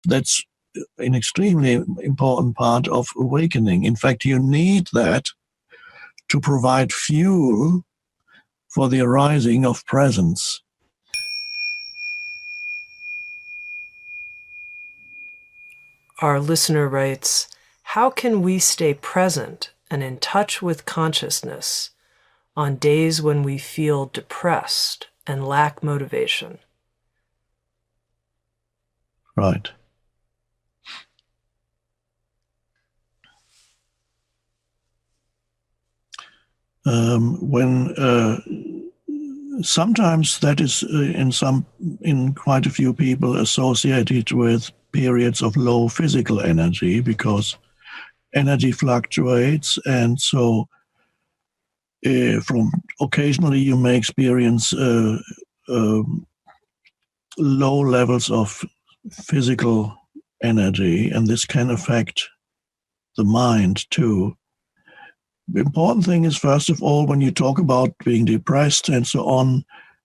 That's an extremely important part of awakening. In fact, you need that to provide fuel for the arising of presence. Our listener writes, how can we stay present and in touch with consciousness on days when we feel depressed and lack motivation? Right. Sometimes that is in quite a few people associated with periods of low physical energy, because energy fluctuates, and so from occasionally you may experience low levels of physical energy, and this can affect the mind too. The important thing is, first of all, when you talk about being depressed and so on,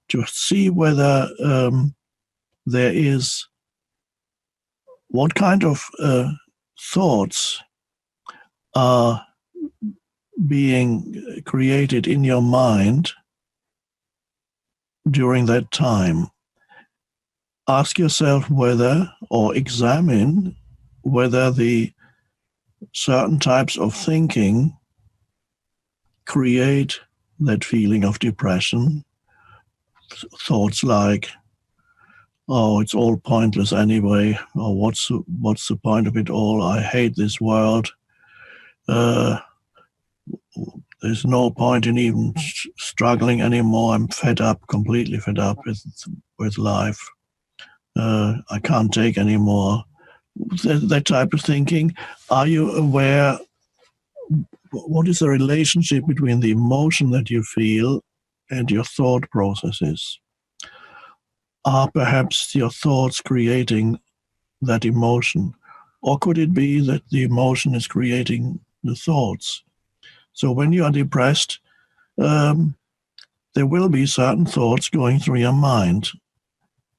to see whether there is what kind of thoughts are being created in your mind during that time. Ask yourself whether, or examine whether the certain types of thinking create that feeling of depression. Thoughts like, oh, it's all pointless anyway, or what's the point of it all? I hate this world. There's no point in even struggling anymore. I'm fed up, completely fed up with life. I can't take anymore. That type of thinking. Are you aware what is the relationship between the emotion that you feel and your thought processes? Are perhaps your thoughts creating that emotion? Or could it be that the emotion is creating the thoughts? So when you are depressed, there will be certain thoughts going through your mind,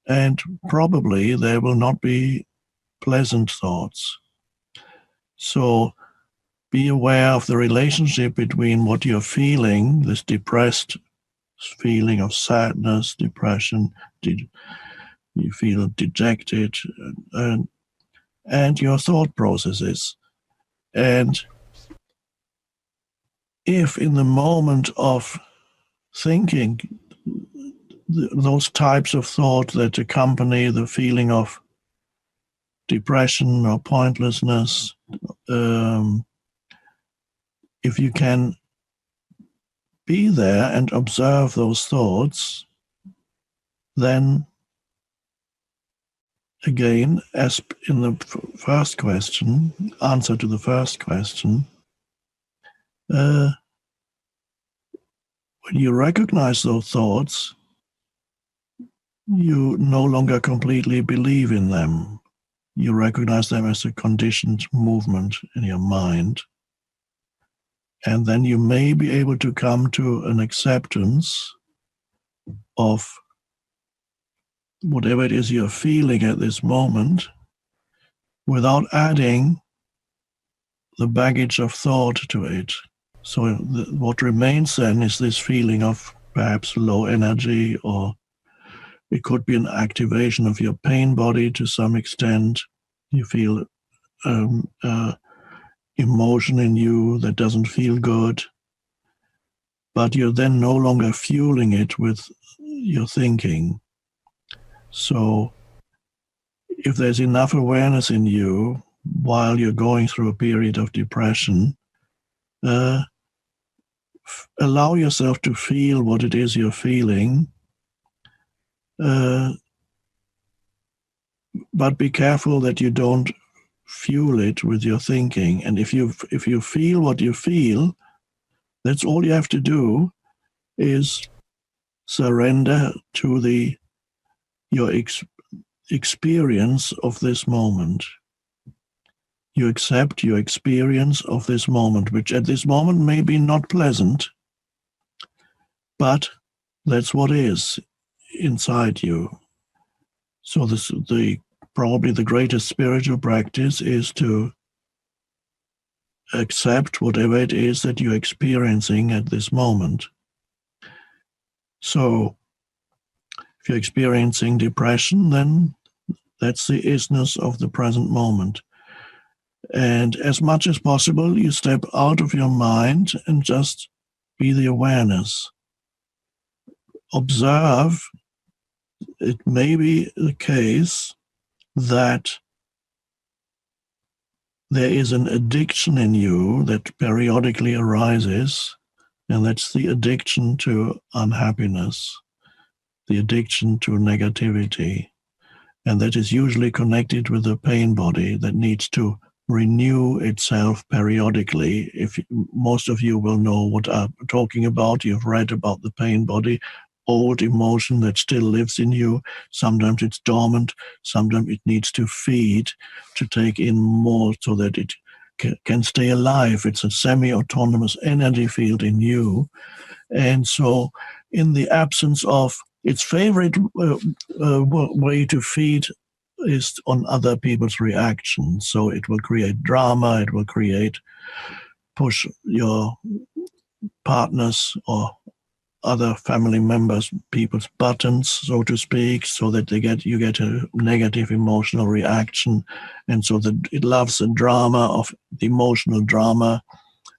and probably there will not be pleasant thoughts. So be aware of the relationship between what you're feeling, this depressed feeling of sadness, depression, you feel dejected, and your thought processes. And if in the moment of thinking, those types of thought that accompany the feeling of depression or pointlessness, if you can be there and observe those thoughts, then again, as in the first question, answer to the first question, when you recognize those thoughts, you no longer completely believe in them. You recognize them as a conditioned movement in your mind. And then you may be able to come to an acceptance of whatever it is you're feeling at this moment, without adding the baggage of thought to it. So what remains then is this feeling of perhaps low energy, or it could be an activation of your pain body to some extent. You feel emotion in you that doesn't feel good, but you're then no longer fueling it with your thinking. So if there's enough awareness in you while you're going through a period of depression, allow yourself to feel what it is you're feeling, but be careful that you don't fuel it with your thinking. And if you feel what you feel, that's all you have to do, is surrender to your experience of this moment. You accept your experience of this moment, which at this moment may be not pleasant, but that's what is inside you. So the probably the greatest spiritual practice is to accept whatever it is that you're experiencing at this moment. So if you're experiencing depression, then that's the isness of the present moment. And as much as possible, you step out of your mind and just be the awareness. Observe, it may be the case that there is an addiction in you that periodically arises, and that's the addiction to unhappiness, the addiction to negativity. And that is usually connected with the pain body that needs to renew itself periodically. If most of you will know what I'm talking about, you've read about the pain body, old emotion that still lives in you. Sometimes it's dormant, sometimes it needs to feed, to take in more so that it can stay alive. It's a semi-autonomous energy field in you. And so in the absence of its favorite way to feed is on other people's reactions. So it will create drama, it will push your partners or other family members, people's buttons, so to speak, so that you get a negative emotional reaction. And so that it loves the drama of the emotional drama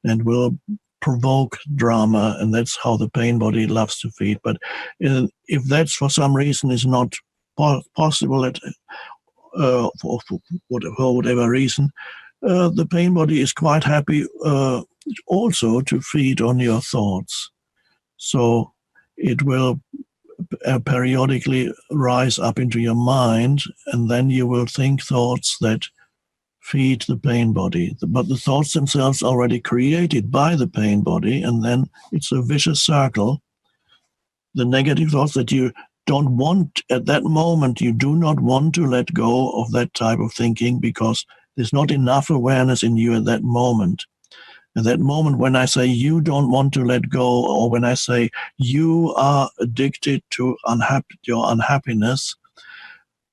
and will provoke drama, and that's how the pain body loves to feed. But if that's for some reason is not possible for whatever reason, the pain body is quite happy also to feed on your thoughts. So it will periodically rise up into your mind, and then you will think thoughts that feed the pain body. But the thoughts themselves are already created by the pain body, and then it's a vicious circle. The negative thoughts that you don't want at that moment, you do not want to let go of that type of thinking because there's not enough awareness in you at that moment. At that moment, when I say you don't want to let go, or when I say you are addicted to your unhappiness,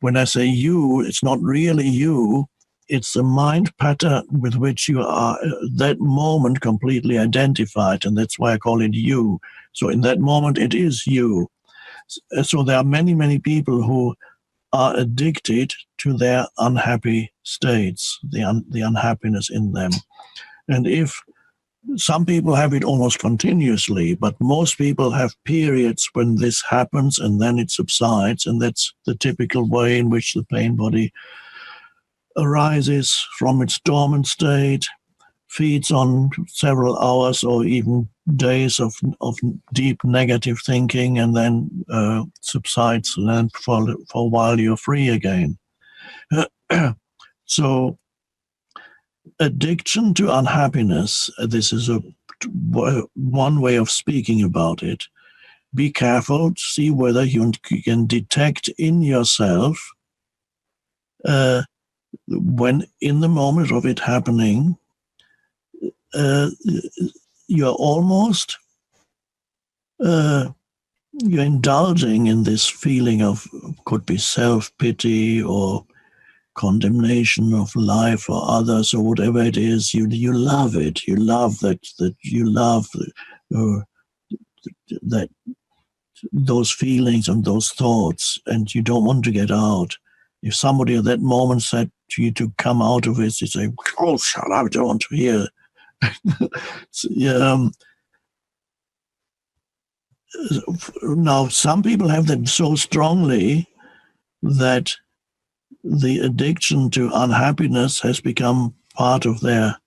when I say you, it's not really you. It's the mind pattern with which you are at that moment completely identified, and that's why I call it you. So in that moment, it is you. So there are many, many people who are addicted to their unhappy states, the unhappiness in them. And if some people have it almost continuously, but most people have periods when this happens and then it subsides, and that's the typical way in which the pain body arises from its dormant state, feeds on several hours or even days of deep negative thinking, and then subsides, and then for a while you're free again. So addiction to unhappiness, this is one way of speaking about it. Be careful, see whether you can detect in yourself when in the moment of it happening, you're almost you're indulging in this feeling of, could be self-pity or condemnation of life or others or whatever it is. You love it. You love that you love that those feelings and those thoughts, and you don't want to get out. If somebody at that moment said to you to come out of it, you say, "Oh, shut up! I don't want to hear." Now, some people have that so strongly that the addiction to unhappiness has become part of their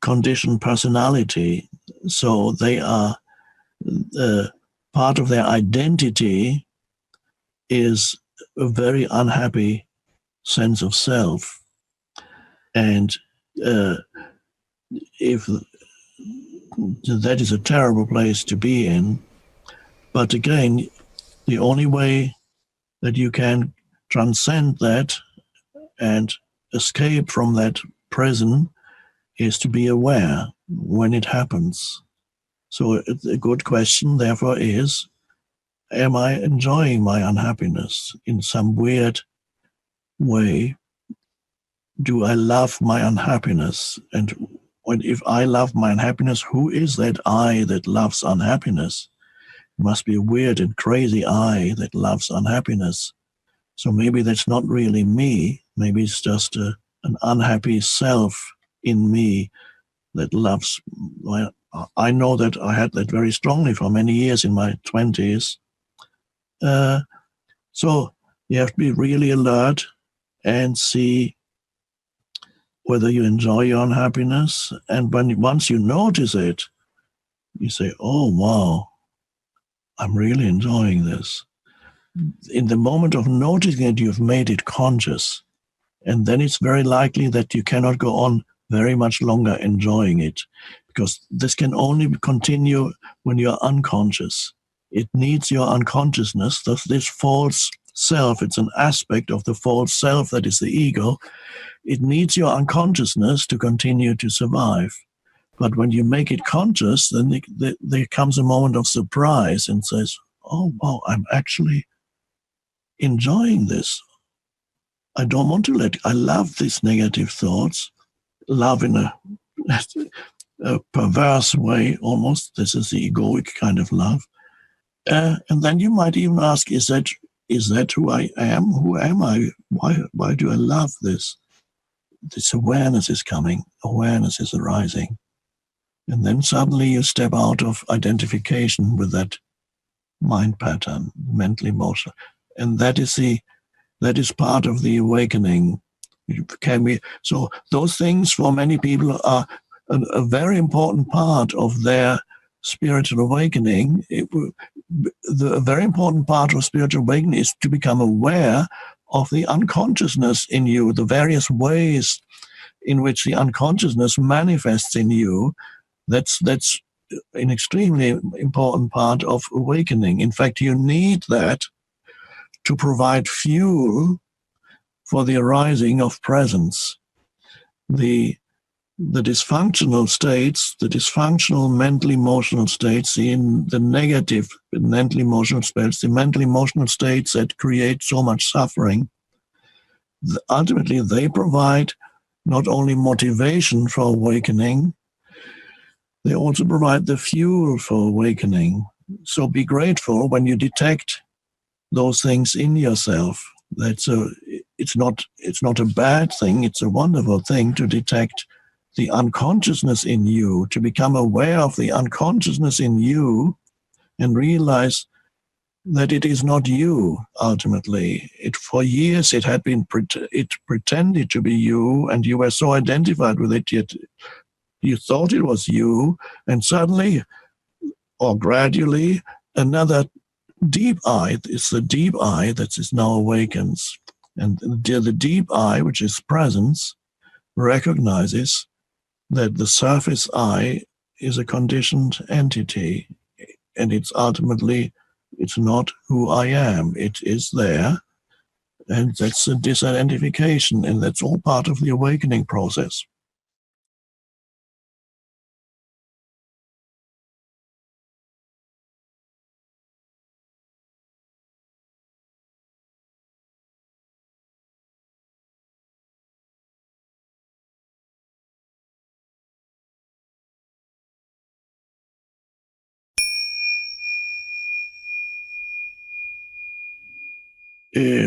conditioned personality. So they are part of their identity is a very unhappy sense of self. And if that is a terrible place to be in, but again, the only way that you can transcend that and escape from that prison is to be aware when it happens. So a good question, therefore, is, am I enjoying my unhappiness in some weird way do I love my unhappiness? And if I love my unhappiness, who is that I that loves unhappiness? It must be a weird and crazy I that loves unhappiness. So maybe that's not really me. Maybe it's just an unhappy self in me that loves. Well, I know that I had that very strongly for many years in my 20s. So you have to be really alert and see whether you enjoy your unhappiness. And once you notice it, you say, oh, wow, I'm really enjoying this. In the moment of noticing it, you've made it conscious. And then it's very likely that you cannot go on very much longer enjoying it, because this can only continue when you're unconscious. It needs your unconsciousness. Thus, this false self, it's an aspect of the false self that is the ego. It needs your unconsciousness to continue to survive. But when you make it conscious, then there comes a moment of surprise and says, oh, wow, I'm actually enjoying this. I don't want to I love these negative thoughts, love in a perverse way almost. This is the egoic kind of love. And then you might even ask, is that who I am? Who am I? Why do I love this? This awareness is coming. Awareness is arising. And then suddenly you step out of identification with that mind pattern, mental emotion. And that is part of the awakening. So those things for many people are a very important part of their spiritual awakening. The very important part of spiritual awakening is to become aware of the unconsciousness in you, the various ways in which the unconsciousness manifests in you. That's an extremely important part of awakening. In fact, you need that to provide fuel for the arising of presence. The dysfunctional states, the dysfunctional mental emotional states, in the negative mental emotional states, the mental emotional states that create so much suffering, ultimately they provide not only motivation for awakening, they also provide the fuel for awakening. So be grateful when you detect those things in yourself. It's not a bad thing. It's a wonderful thing to detect the unconsciousness in you, to become aware of the unconsciousness in you and realize that it is not you ultimately. For years it had been it pretended to be you, and you were so identified with it, yet you thought it was you, and suddenly or gradually another deep I, it's the deep I that is now awakens. And the deep I, which is presence, recognizes that the surface I is a conditioned entity, and it's not who I am. It is there, and that's a disidentification, and that's all part of the awakening process.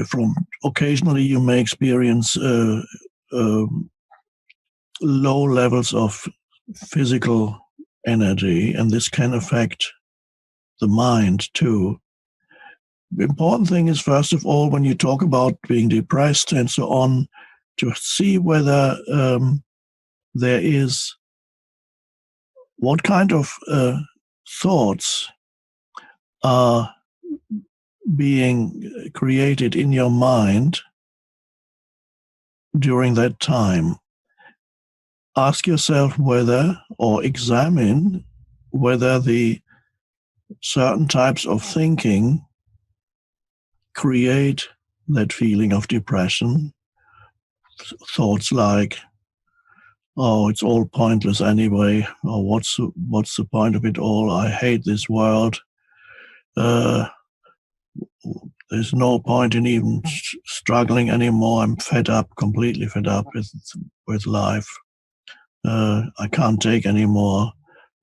From occasionally you may experience low levels of physical energy, and this can affect the mind too. The important thing is, first of all, when you talk about being depressed and so on, to see whether there is what kind of thoughts are being created in your mind during that time. Ask yourself whether, or examine whether the certain types of thinking create that feeling of depression. Thoughts like, oh, it's all pointless anyway, or what's the point of it all? I hate this world. there's no point in even struggling anymore. I'm fed up, completely fed up with life. I can't take anymore.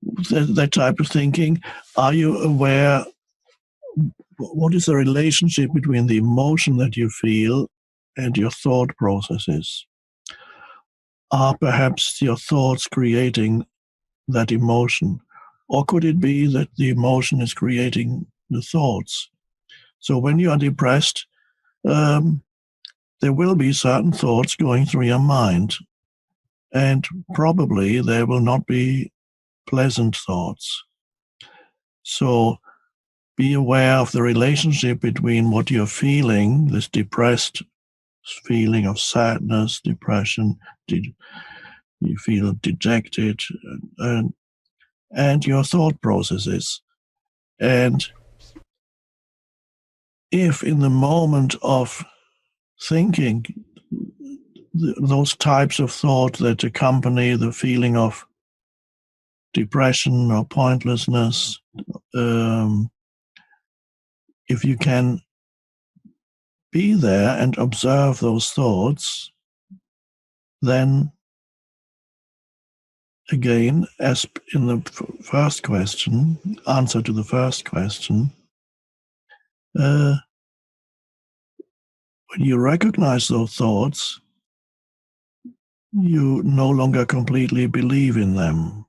That type of thinking. Are you aware? What is the relationship between the emotion that you feel and your thought processes? Are perhaps your thoughts creating that emotion? Or could it be that the emotion is creating the thoughts? So when you are depressed, there will be certain thoughts going through your mind, and probably there will not be pleasant thoughts. So be aware of the relationship between what you're feeling, this depressed feeling of sadness, depression, you feel dejected, and your thought processes. And if in the moment of thinking, those types of thought that accompany the feeling of depression or pointlessness, if you can be there and observe those thoughts, then again, as in the first question, answer to the first question, when you recognize those thoughts, you no longer completely believe in them.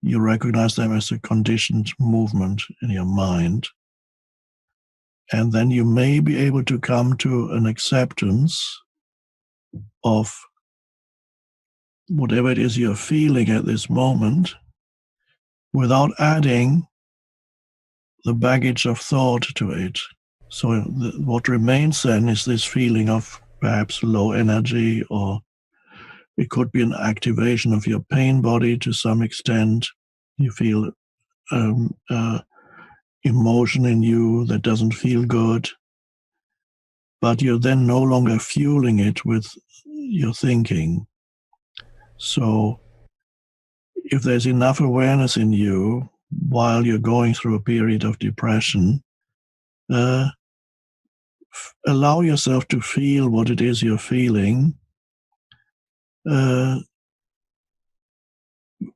You recognize them as a conditioned movement in your mind. And then you may be able to come to an acceptance of whatever it is you're feeling at this moment without adding the baggage of thought to it. So what remains then is this feeling of perhaps low energy, or it could be an activation of your pain body to some extent. You feel emotion in you that doesn't feel good, but you're then no longer fueling it with your thinking. So if there's enough awareness in you while you're going through a period of depression, allow yourself to feel what it is you're feeling,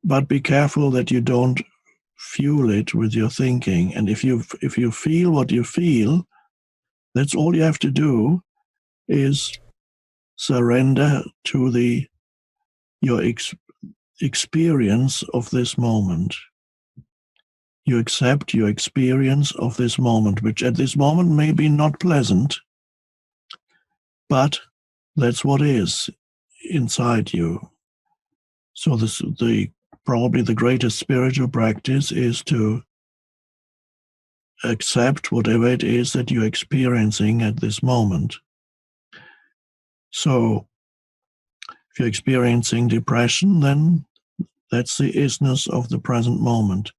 but be careful that you don't fuel it with your thinking. And if you feel what you feel, that's all you have to do is surrender to your experience of this moment. You accept your experience of this moment, which at this moment may be not pleasant, but that's what is inside you. So probably the greatest spiritual practice is to accept whatever it is that you're experiencing at this moment. So if you're experiencing depression, then that's the isness of the present moment.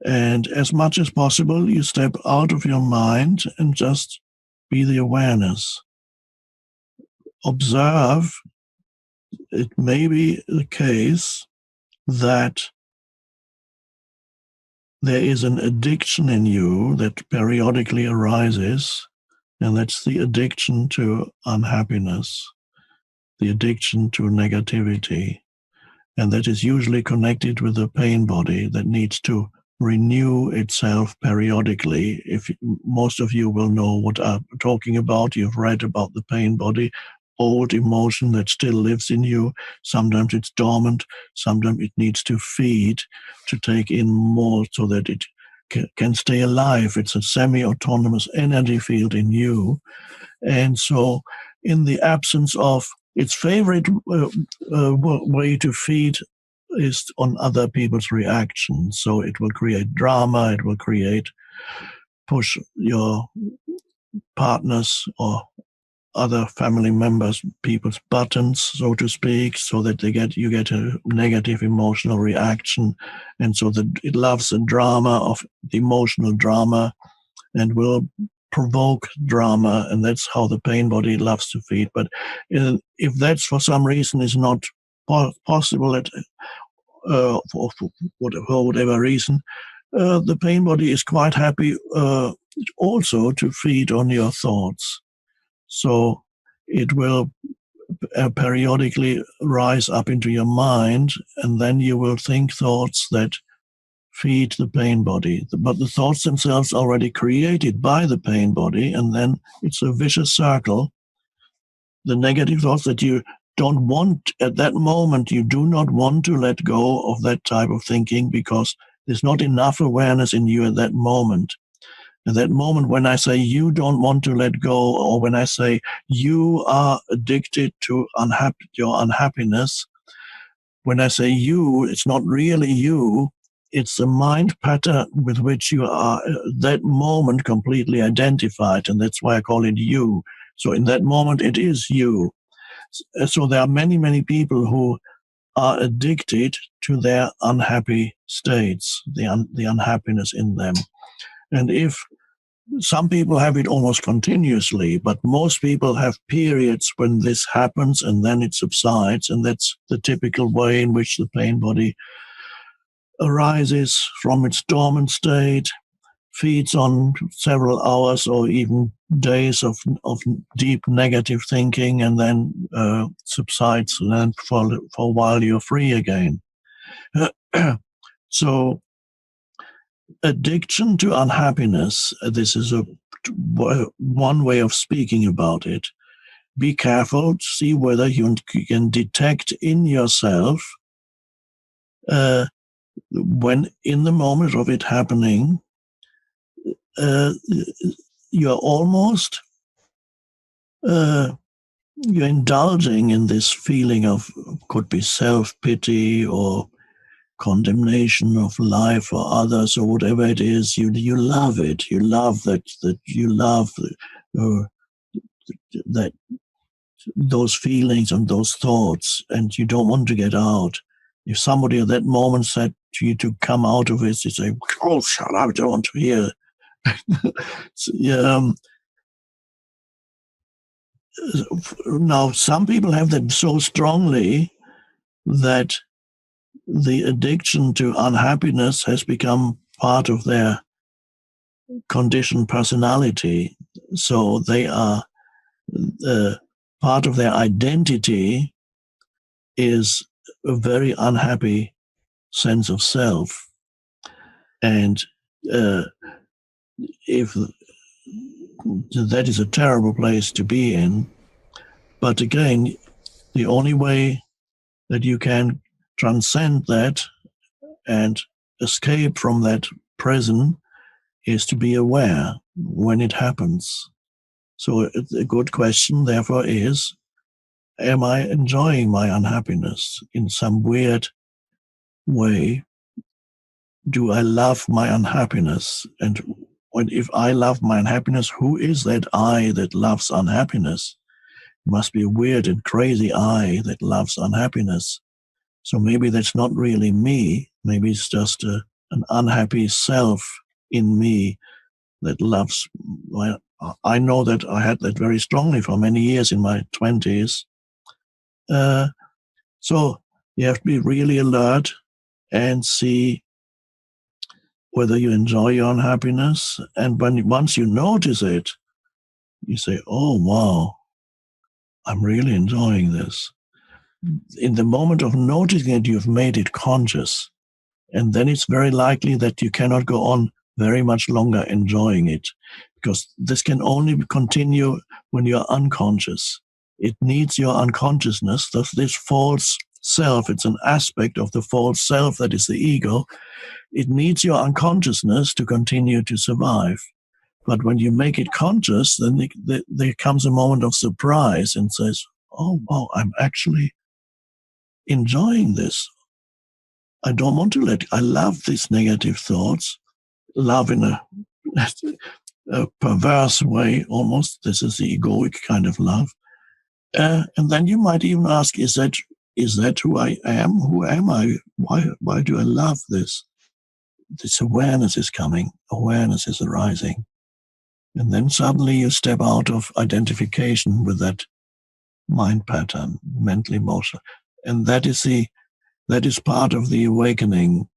And as much as possible, you step out of your mind and just be the awareness. Observe. It may be the case that there is an addiction in you that periodically arises, and that's the addiction to unhappiness, the addiction to negativity. And that is usually connected with the pain body that needs to renew itself periodically. If most of you will know what I'm talking about, you've read about the pain body, old emotion that still lives in you. Sometimes it's dormant, sometimes it needs to feed, to take in more so that it can stay alive. It's a semi-autonomous energy field in you. And so in the absence of its favorite way to feed is on other people's reactions. So it will create drama, it will push your partners or other family members, people's buttons, so to speak, so that you get a negative emotional reaction. And so that it loves the drama of the emotional drama and will provoke drama, and that's how the pain body loves to feed. But if that's for some reason is not possible for whatever reason, the pain body is quite happy also to feed on your thoughts. So it will periodically rise up into your mind, and then you will think thoughts that feed the pain body. But the thoughts themselves are already created by the pain body, and then it's a vicious circle. The negative thoughts that you don't want at that moment, you do not want to let go of that type of thinking because there's not enough awareness in you at that moment. At that moment, when I say you don't want to let go, or when I say you are addicted to your unhappiness, when I say you, it's not really you. It's a mind pattern with which you are at that moment completely identified, and that's why I call it you. So in that moment, it is you. So there are many, many people who are addicted to their unhappy states, the unhappiness in them. And if some people have it almost continuously, but most people have periods when this happens and then it subsides, and that's the typical way in which the pain body arises from its dormant state, feeds on several hours or even days of deep negative thinking, and then subsides, and then for a while you're free again. So addiction to unhappiness, this is one way of speaking about it. Be careful, see whether you can detect in yourself when in the moment of it happening, you're almost you're indulging in this feeling of, could be self-pity or condemnation of life or others or whatever it is. You love it. You love that you love that those feelings and those thoughts, and you don't want to get out. If somebody at that moment said to you to come out of it, you say, "Oh, shut up! I don't want to hear." Now, some people have them so strongly that the addiction to unhappiness has become part of their conditioned personality. So they are part of their identity is a very unhappy sense of self. And if that is a terrible place to be in, but again, the only way that you can transcend that and escape from that prison is to be aware when it happens. So a good question, therefore, is, am I enjoying my unhappiness in some weird way? Do I love my unhappiness? And if I love my unhappiness, who is that I that loves unhappiness? It must be a weird and crazy I that loves unhappiness. So maybe that's not really me. Maybe it's just an unhappy self in me that loves. I know that I had that very strongly for many years in my 20s. So you have to be really alert and see whether you enjoy your unhappiness. And once you notice it, you say, "Oh, wow, I'm really enjoying this." In the moment of noticing it, you've made it conscious. And then it's very likely that you cannot go on very much longer enjoying it, because this can only continue when you're unconscious. It needs your unconsciousness. Thus, this false self, it's an aspect of the false self that is the ego. It needs your unconsciousness to continue to survive. But when you make it conscious, then there comes a moment of surprise and says, "Oh, wow, I'm actually enjoying this. I don't want to I love these negative thoughts." Love in a perverse way, almost. This is the egoic kind of love. And then you might even ask, is that who I am? Who am I? Why do I love this? This awareness is coming. Awareness is arising. And then suddenly you step out of identification with that mind pattern, mental emotion. And that is part of the awakening.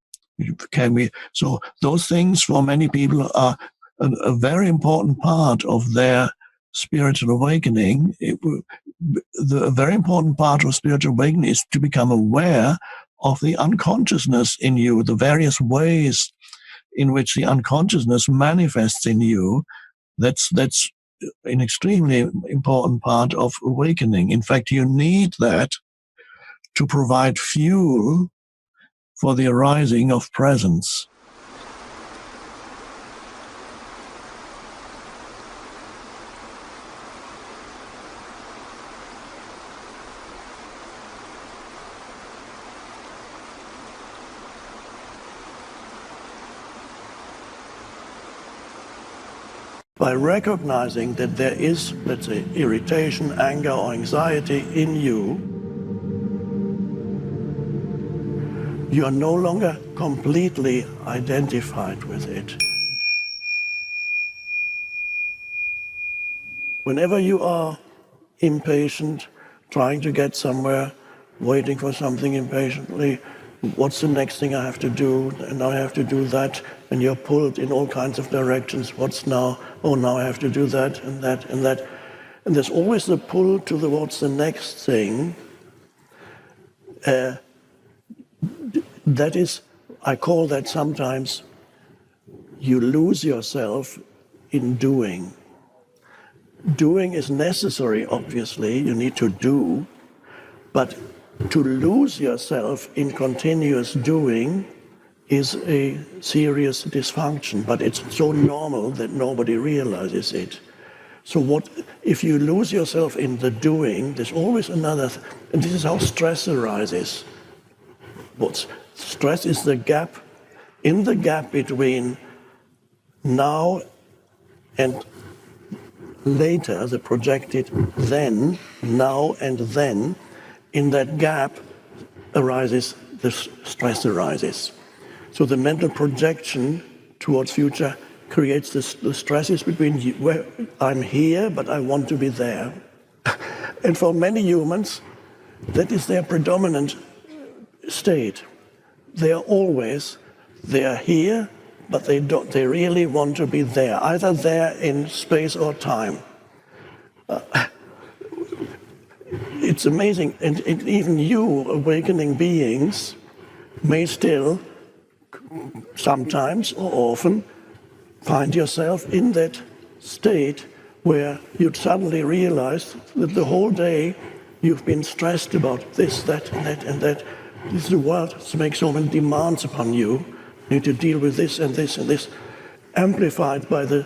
So those things for many people are a very important part of their spiritual awakening. A very important part of spiritual awakening is to become aware of the unconsciousness in you, the various ways in which the unconsciousness manifests in you. That's an extremely important part of awakening. In fact, you need that to provide fuel for the arising of presence. By recognizing that there is, let's say, irritation, anger, or anxiety in you, you are no longer completely identified with it. Whenever you are impatient, trying to get somewhere, waiting for something impatiently, what's the next thing I have to do? And now I have to do that. And you're pulled in all kinds of directions. What's now? Oh, now I have to do that and that and that. And there's always the pull towards the next thing. That is, I call that sometimes you lose yourself in doing. Doing is necessary, obviously, you need to do, but to lose yourself in continuous doing is a serious dysfunction, but it's so normal that nobody realizes it. So what if you lose yourself in the doing, there's always another, and this is how stress arises. Stress is the gap, in the gap between now and later, the projected then, now and then, in that gap arises, the stress arises. So the mental projection towards future creates the stresses between where I'm here, but I want to be there. And for many humans, that is their predominant state. They are here, but they really want to be there, either there in space or time. It's amazing, and even you, awakening beings, may still, sometimes or often, find yourself in that state where you suddenly realize that the whole day you've been stressed about this, that, and that, and that. The world makes so many demands upon you. You need to deal with this and this and this, amplified by the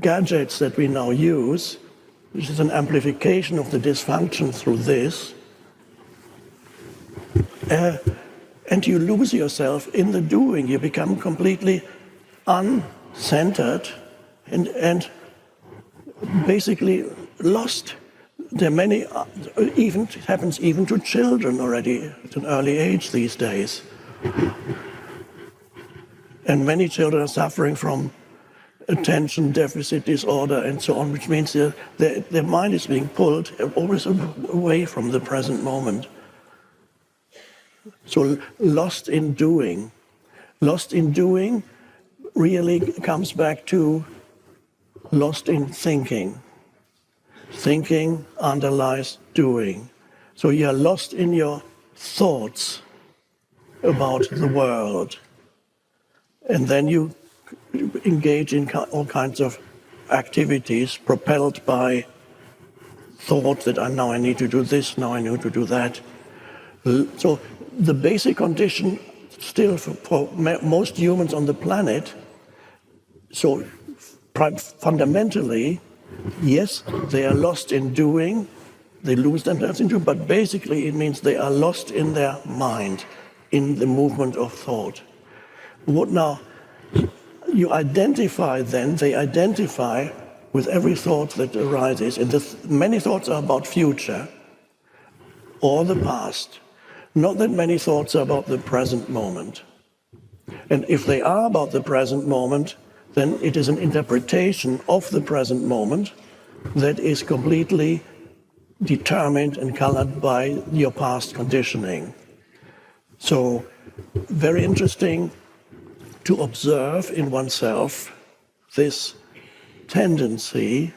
gadgets that we now use, which is an amplification of the dysfunction through this. And you lose yourself in the doing. You become completely uncentered and basically lost. There are many, it happens even to children already at an early age these days. And many children are suffering from attention deficit disorder and so on, which means their mind is being pulled always away from the present moment. So lost in doing. Lost in doing really comes back to lost in thinking. Thinking underlies doing. So you're lost in your thoughts about the world. And then you engage in all kinds of activities propelled by thought that now I need to do this, now I need to do that. So the basic condition still for most humans on the planet, so fundamentally, yes, they are lost in doing, they lose themselves in doing, but basically it means they are lost in their mind, in the movement of thought. What now? You identify then, they identify with every thought that arises, and many thoughts are about future or the past. Not that many thoughts are about the present moment. And if they are about the present moment, then it is an interpretation of the present moment that is completely determined and colored by your past conditioning. So, very interesting to observe in oneself this tendency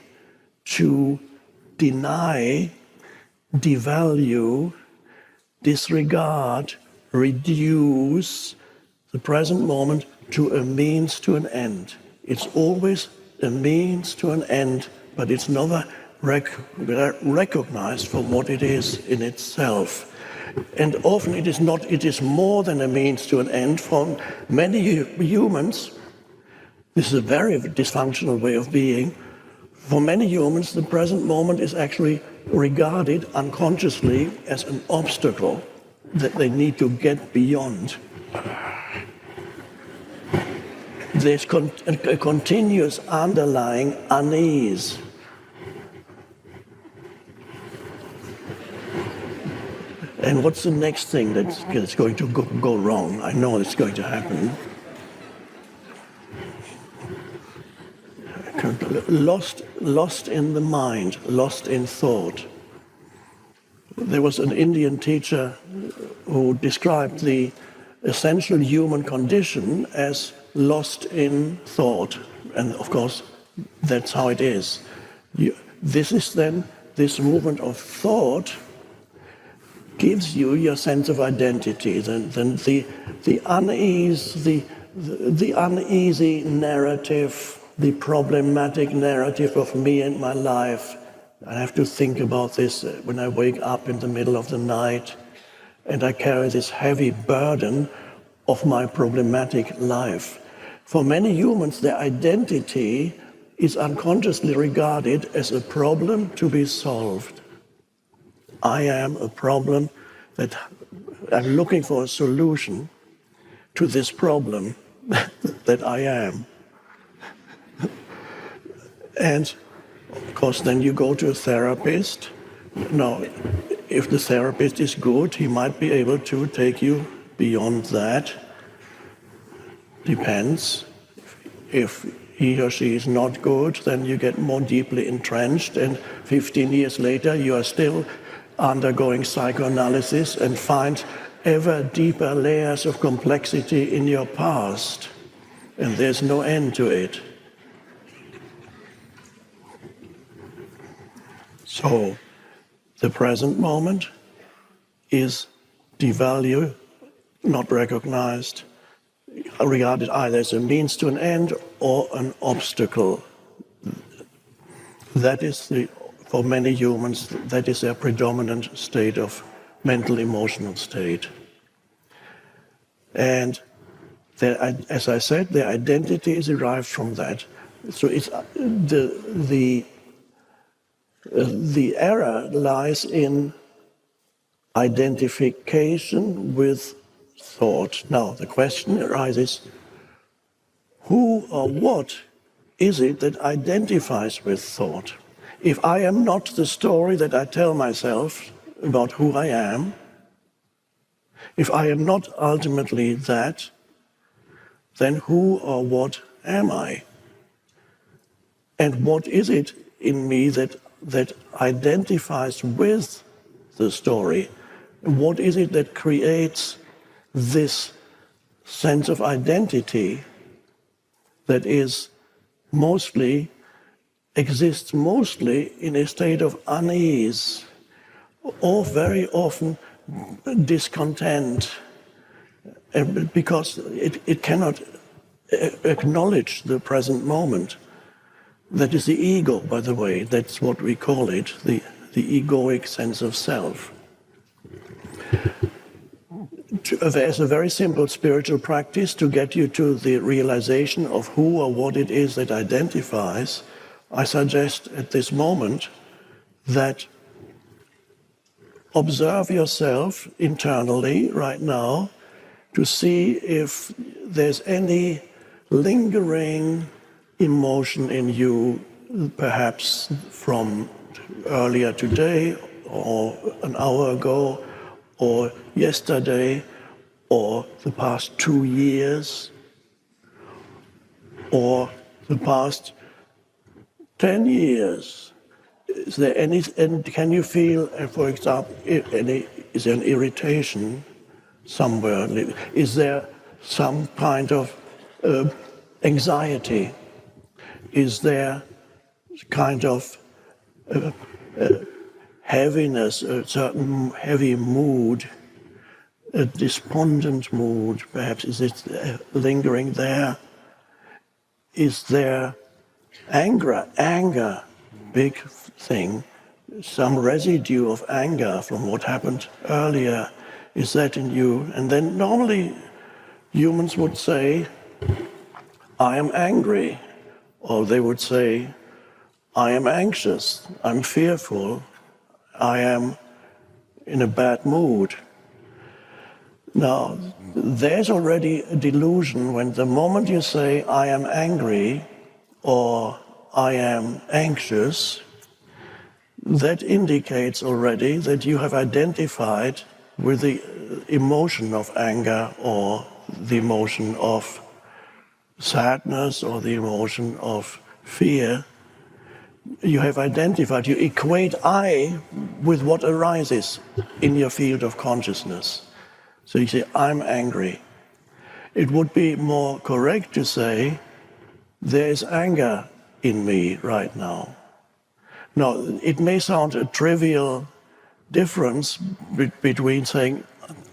to deny, devalue, disregard, reduce the present moment to a means to an end. It's always a means to an end, but it's never recognized for what it is in itself. And often it is not, it is more than a means to an end. For many humans, this is a very dysfunctional way of being. For many humans, the present moment is actually regarded unconsciously as an obstacle that they need to get beyond. There's a continuous underlying unease. And what's the next thing that's going to go wrong? I know it's going to happen. Lost in the mind, lost in thought. There was an Indian teacher who described the essential human condition as lost in thought. And of course, that's how it is. This movement of thought gives you your sense of identity. Then the unease, the uneasy narrative, the problematic narrative of me and my life. I have to think about this when I wake up in the middle of the night, and I carry this heavy burden of my problematic life. For many humans, their identity is unconsciously regarded as a problem to be solved. I am a problem that I'm looking for a solution to this problem that I am. And of course, then you go to a therapist. Now, if the therapist is good, he might be able to take you beyond that. Depends. If he or she is not good, then you get more deeply entrenched, and 15 years later, you are still undergoing psychoanalysis and find ever deeper layers of complexity in your past, and there's no end to it. So, the present moment is devalued, not recognized, regarded either as a means to an end or an obstacle. That is, for many humans, that is their predominant state of mental, emotional state. And as I said, their identity is derived from that. So it's the error lies in identification with thought. Now, the question arises, who or what is it that identifies with thought? If I am not the story that I tell myself about who I am, if I am not ultimately that, then who or what am I? And what is it in me that identifies with the story? What is it that creates this sense of identity that exists mostly in a state of unease, or very often discontent, because it cannot acknowledge the present moment. That is the ego, by the way. That's what we call it, the egoic sense of self. There's a very simple spiritual practice to get you to the realization of who or what it is that identifies. I suggest at this moment that observe yourself internally right now to see if there's any lingering emotion in you, perhaps from earlier today, or an hour ago, or yesterday, or the past 2 years, or the past 10 years. Is there any, and can you feel, for example, is there an irritation somewhere? Is there some kind of anxiety? Is there kind of heaviness, a certain heavy mood, a despondent mood, perhaps. Is it lingering there? Is there anger, big thing, some residue of anger from what happened earlier? Is that in you? And then normally humans would say, I am angry. Or they would say, I am anxious, I'm fearful, I am in a bad mood. Now, there's already a delusion when the moment you say, I am angry or I am anxious, that indicates already that you have identified with the emotion of anger or the emotion of sadness or the emotion of fear. You have identified, you equate I with what arises in your field of consciousness. So you say, I'm angry. It would be more correct to say, there is anger in me right now. Now, it may sound a trivial difference between saying,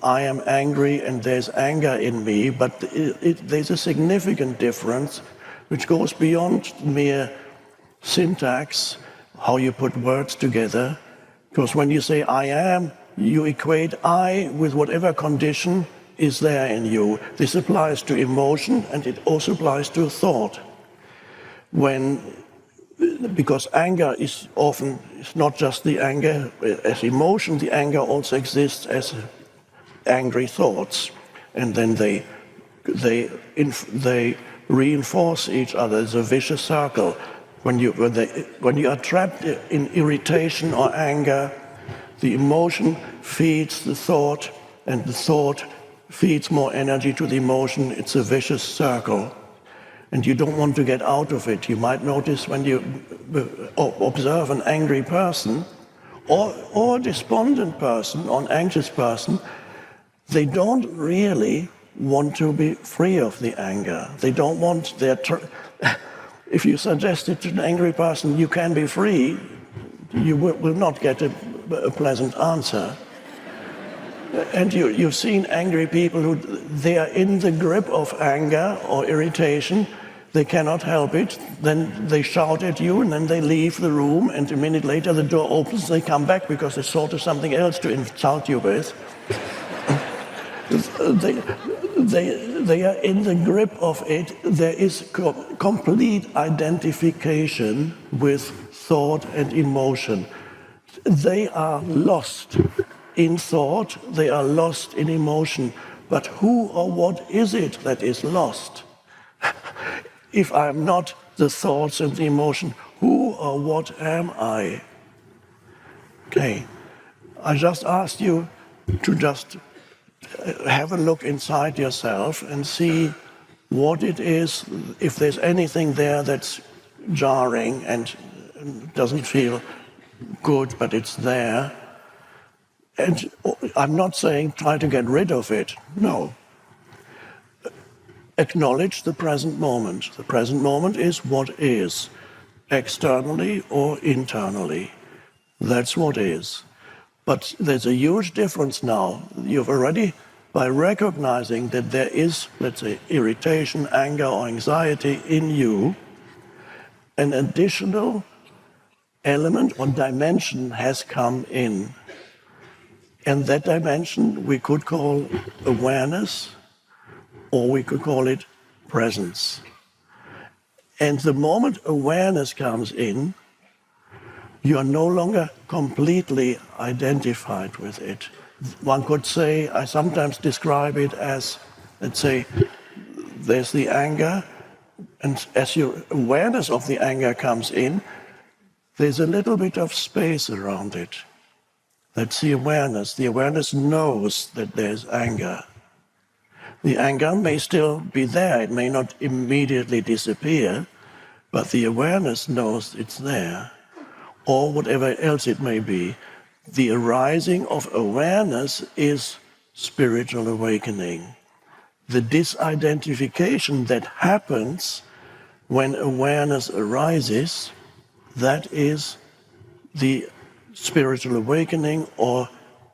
I am angry and there's anger in me, but there's a significant difference which goes beyond mere syntax, how you put words together. Because when you say I am, you equate I with whatever condition is there in you. This applies to emotion and it also applies to thought. Because anger is often, it's not just the anger as emotion, the anger also exists as angry thoughts. And then they reinforce each other. It's a vicious circle. When you are trapped in irritation or anger, the emotion feeds the thought, and the thought feeds more energy to the emotion. It's a vicious circle, and you don't want to get out of it. You might notice when you observe an angry person or a despondent person or an anxious person, they don't really want to be free of the anger. They don't want if you suggest it to an angry person, you can be free, you will not get a pleasant answer. And you've seen angry people who they are in the grip of anger or irritation, they cannot help it, then they shout at you and then they leave the room, and a minute later the door opens, they come back because they thought of something else to insult you with. They are in the grip of it. There is complete identification with thought and emotion. They are lost in thought, they are lost in emotion. But who or what is it that is lost? If I'm not the thoughts and the emotion, who or what am I? Okay, I just asked you to just have a look inside yourself and see what it is, if there's anything there that's jarring and doesn't feel good, but it's there. And I'm not saying try to get rid of it, no. Acknowledge the present moment. The present moment is what is, externally or internally. That's what is. But there's a huge difference now. You've already, by recognizing that there is, let's say, irritation, anger, or anxiety in you, an additional element or dimension has come in. And that dimension we could call awareness, or we could call it presence. And the moment awareness comes in, you are no longer completely identified with it. One could say, I sometimes describe it as, let's say, there's the anger, and as your awareness of the anger comes in, there's a little bit of space around it. That's the awareness. The awareness knows that there's anger. The anger may still be there. It may not immediately disappear, but the awareness knows it's there. Or whatever else it may be. The arising of awareness is spiritual awakening. The disidentification that happens when awareness arises, that is the spiritual awakening, or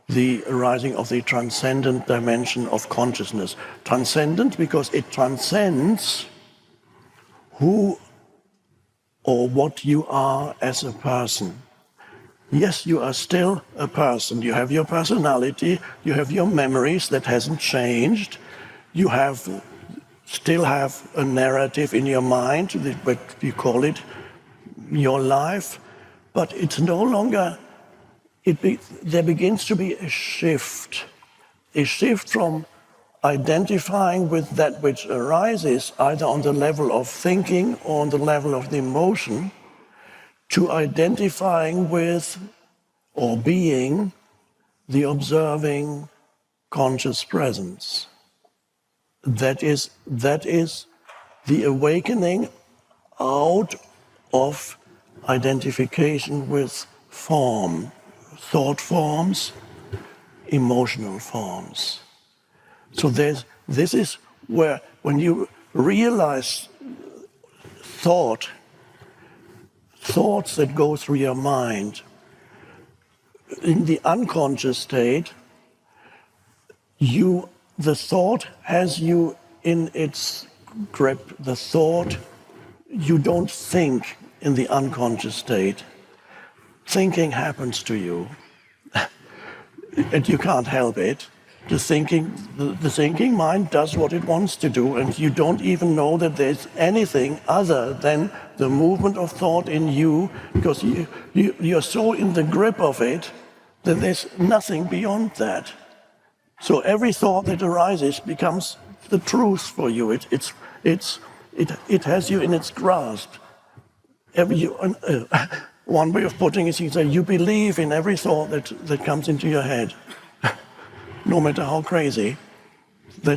the arising of the transcendent dimension of consciousness. Transcendent because it transcends who or what you are as a person. Yes, you are still a person. You have your personality, you have your memories, that hasn't changed. You still have a narrative in your mind, what you call it your life, but it's no longer, there begins to be a shift from identifying with that which arises, either on the level of thinking or on the level of the emotion, to identifying with or being the observing conscious presence. That is the awakening out of identification with form, thought forms, emotional forms. So this is where, when you realize thoughts that go through your mind, in the unconscious state, the thought has you in its grip. The thought, you don't think in the unconscious state. Thinking happens to you, and you can't help it. The thinking mind does what it wants to do, and you don't even know that there's anything other than the movement of thought in you, because you're so in the grip of it that there's nothing beyond that. So every thought that arises becomes the truth for you. It has you in its grasp. One way of putting it is that you believe in every thought that comes into your head, no matter how crazy.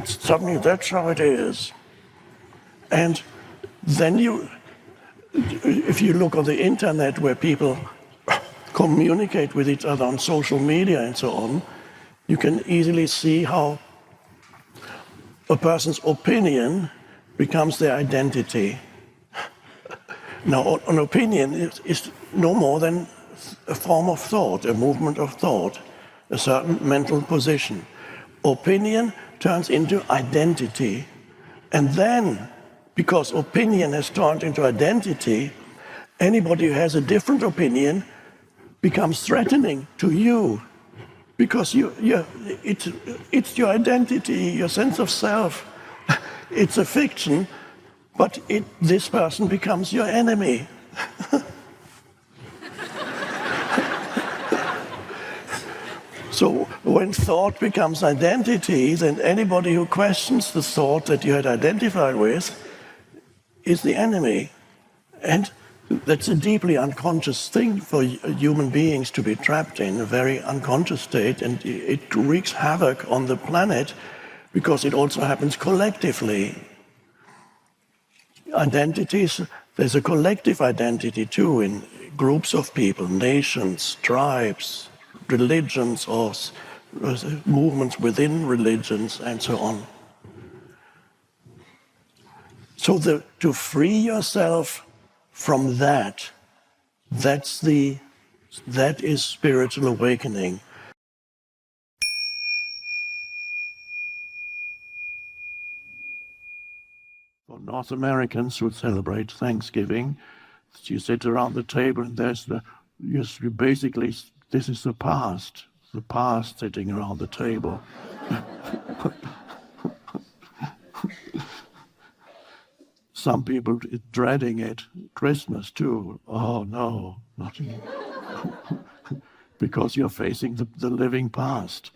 Suddenly that's how it is. And then if you look on the internet, where people communicate with each other on social media and so on, you can easily see how a person's opinion becomes their identity. Now, an opinion is no more than a form of thought, a movement of thought, a certain mental position. Opinion turns into identity. And then, because opinion has turned into identity, anybody who has a different opinion becomes threatening to you. Because it's your identity, your sense of self. It's a fiction, but this person becomes your enemy. So when thought becomes identity, then anybody who questions the thought that you had identified with is the enemy. And that's a deeply unconscious thing for human beings to be trapped in, a very unconscious state, and it wreaks havoc on the planet because it also happens collectively. Identities, there's a collective identity too, in groups of people, nations, tribes, religions, or movements within religions, and so on. So to free yourself from that is spiritual awakening. For North Americans who celebrate Thanksgiving, you sit around the table and basically, this is the past sitting around the table. Some people dreading it. Christmas too. Oh no, not because you're facing the living past.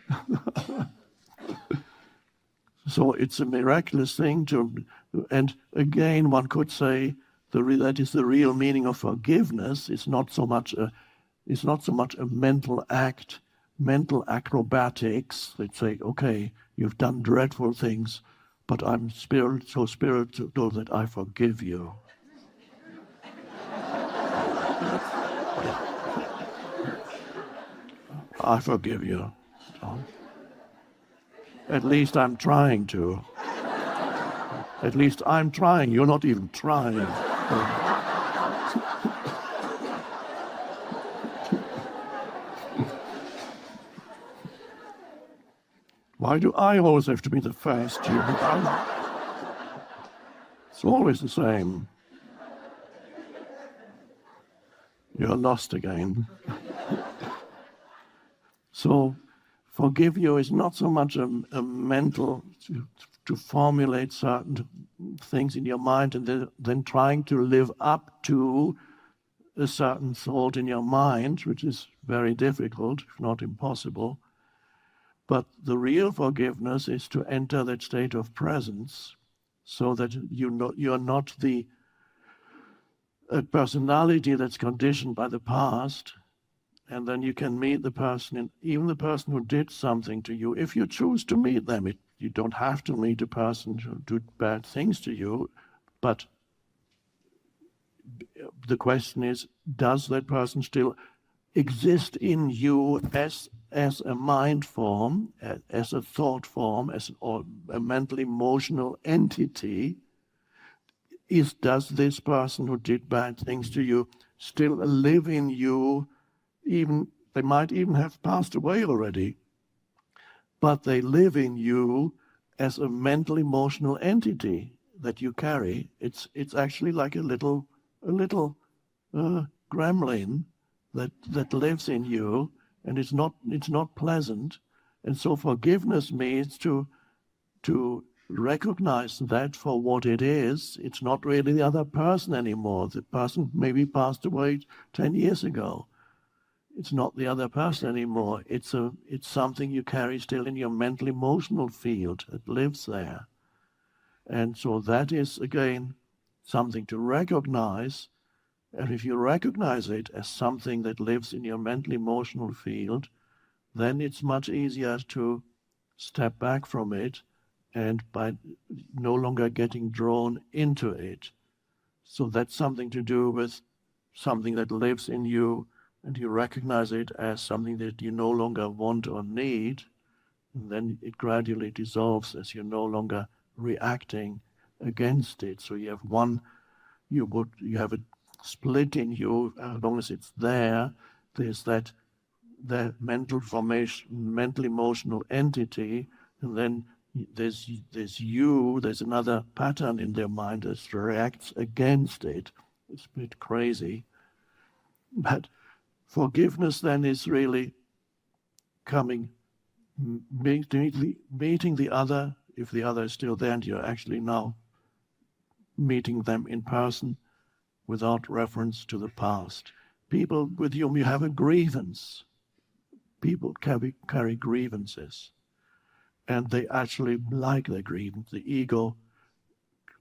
So it's a miraculous thing and again, one could say that is the real meaning of forgiveness. It's not so much a mental act, mental acrobatics. They say, okay, you've done dreadful things, but I'm so spiritual that I forgive you. I forgive you. At least I'm trying to. At least I'm trying. You're not even trying. Why do I always have to be the first? It's always the same. You're lost again. So forgive you is not so much a mental, to formulate certain things in your mind and then trying to live up to a certain thought in your mind, which is very difficult, if not impossible. But the real forgiveness is to enter that state of presence so that you're not a personality that's conditioned by the past, and then you can meet the person, and even the person who did something to you, if you choose to meet them. You don't have to meet a person who did bad things to you, but the question is, does that person still exist in you as a mind form, as a thought form, or a mental emotional entity? Does this person who did bad things to you still live in you? Even they might even have passed away already, but they live in you as a mental emotional entity that you carry. It's actually like a little gremlin that lives in you, and it's not pleasant. And so forgiveness means to recognize that for what it is. It's not really the other person anymore. The person maybe passed away 10 years ago. It's not the other person anymore. It's something you carry still in your mental emotional field. It lives there. And so that is, again, something to recognize. And if you recognize it as something that lives in your mental emotional field, then it's much easier to step back from it and by no longer getting drawn into it. So that's something to do with something that lives in you, and you recognize it as something that you no longer want or need, and then it gradually dissolves as you're no longer reacting against it. So you have a split in you. As long as it's there, there's that mental formation, mental emotional entity, and then there's another pattern in their mind that reacts against it. It's a bit crazy. But forgiveness then is really meeting the other, if the other is still there, and you're actually now meeting them in person without reference to the past. People with whom you have a grievance, people carry grievances, and they actually like their grievance. The ego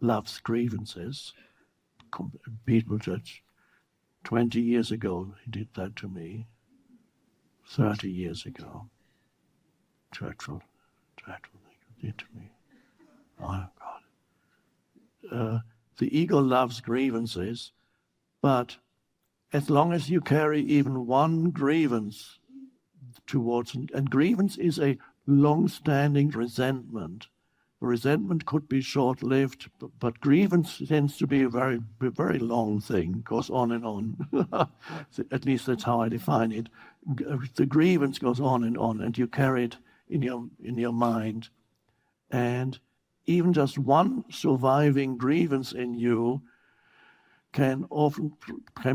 loves grievances. People that 20 years ago he did that to me, 30 years ago. Dreadful thing he did to me. Oh, God. The ego loves grievances, but as long as you carry even one grievance towards, and grievance is a long-standing resentment. Resentment could be short-lived, but grievance tends to be a very long thing, goes on and on. At least that's how I define it. The grievance goes on, and you carry it in your mind. And even just one surviving grievance in you can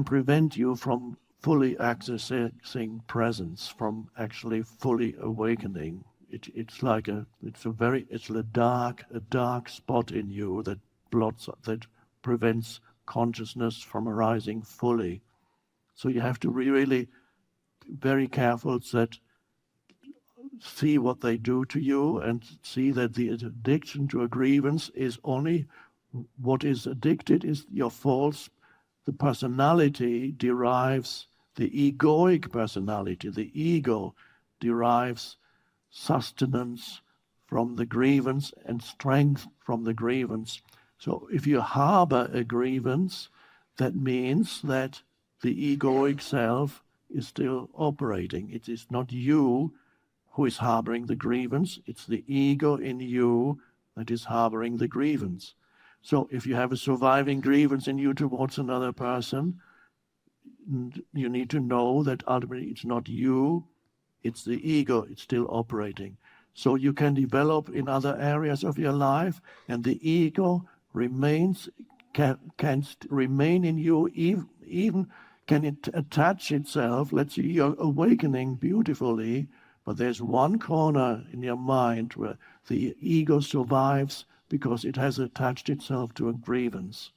prevent you from fully accessing presence, from actually fully awakening. It's a dark spot in you that prevents consciousness from arising fully. So you have to be really very careful that see what they do to you, and see that the addiction to a grievance is only what is addicted is your false. The personality derives, the egoic personality, the ego derives sustenance from the grievance and strength from the grievance. So if you harbor a grievance, that means that the egoic self is still operating. It is not you who is harboring the grievance, it's the ego in you that is harboring the grievance. So if you have a surviving grievance in you towards another person, you need to know that ultimately it's not you, it's the ego, it's still operating. So you can develop in other areas of your life, and the ego remains, can remain in you, even can it attach itself. Let's say you're awakening beautifully, but there's one corner in your mind where the ego survives because it has attached itself to a grievance.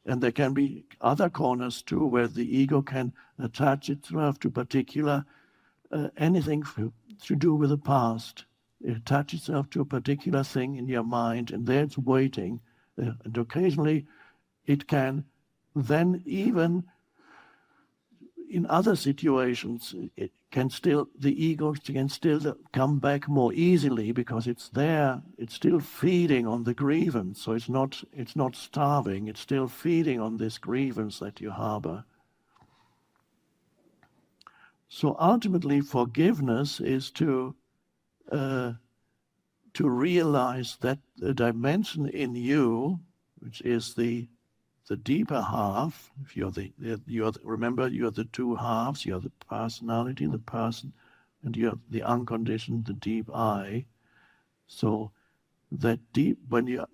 And there can be other corners too where the ego can attach itself to particular anything to do with the past. It attaches itself to a particular thing in your mind, and there it's waiting. And occasionally it can then, even in other situations, the ego can still come back more easily because it's there. It's still feeding on the grievance. So it's not starving. It's still feeding on this grievance that you harbor. So ultimately, forgiveness is to realize that the dimension in you, which is the deeper half. If remember, you're the two halves. You're the personality, the person, and you're the unconditioned, the deep I. So that deep, when you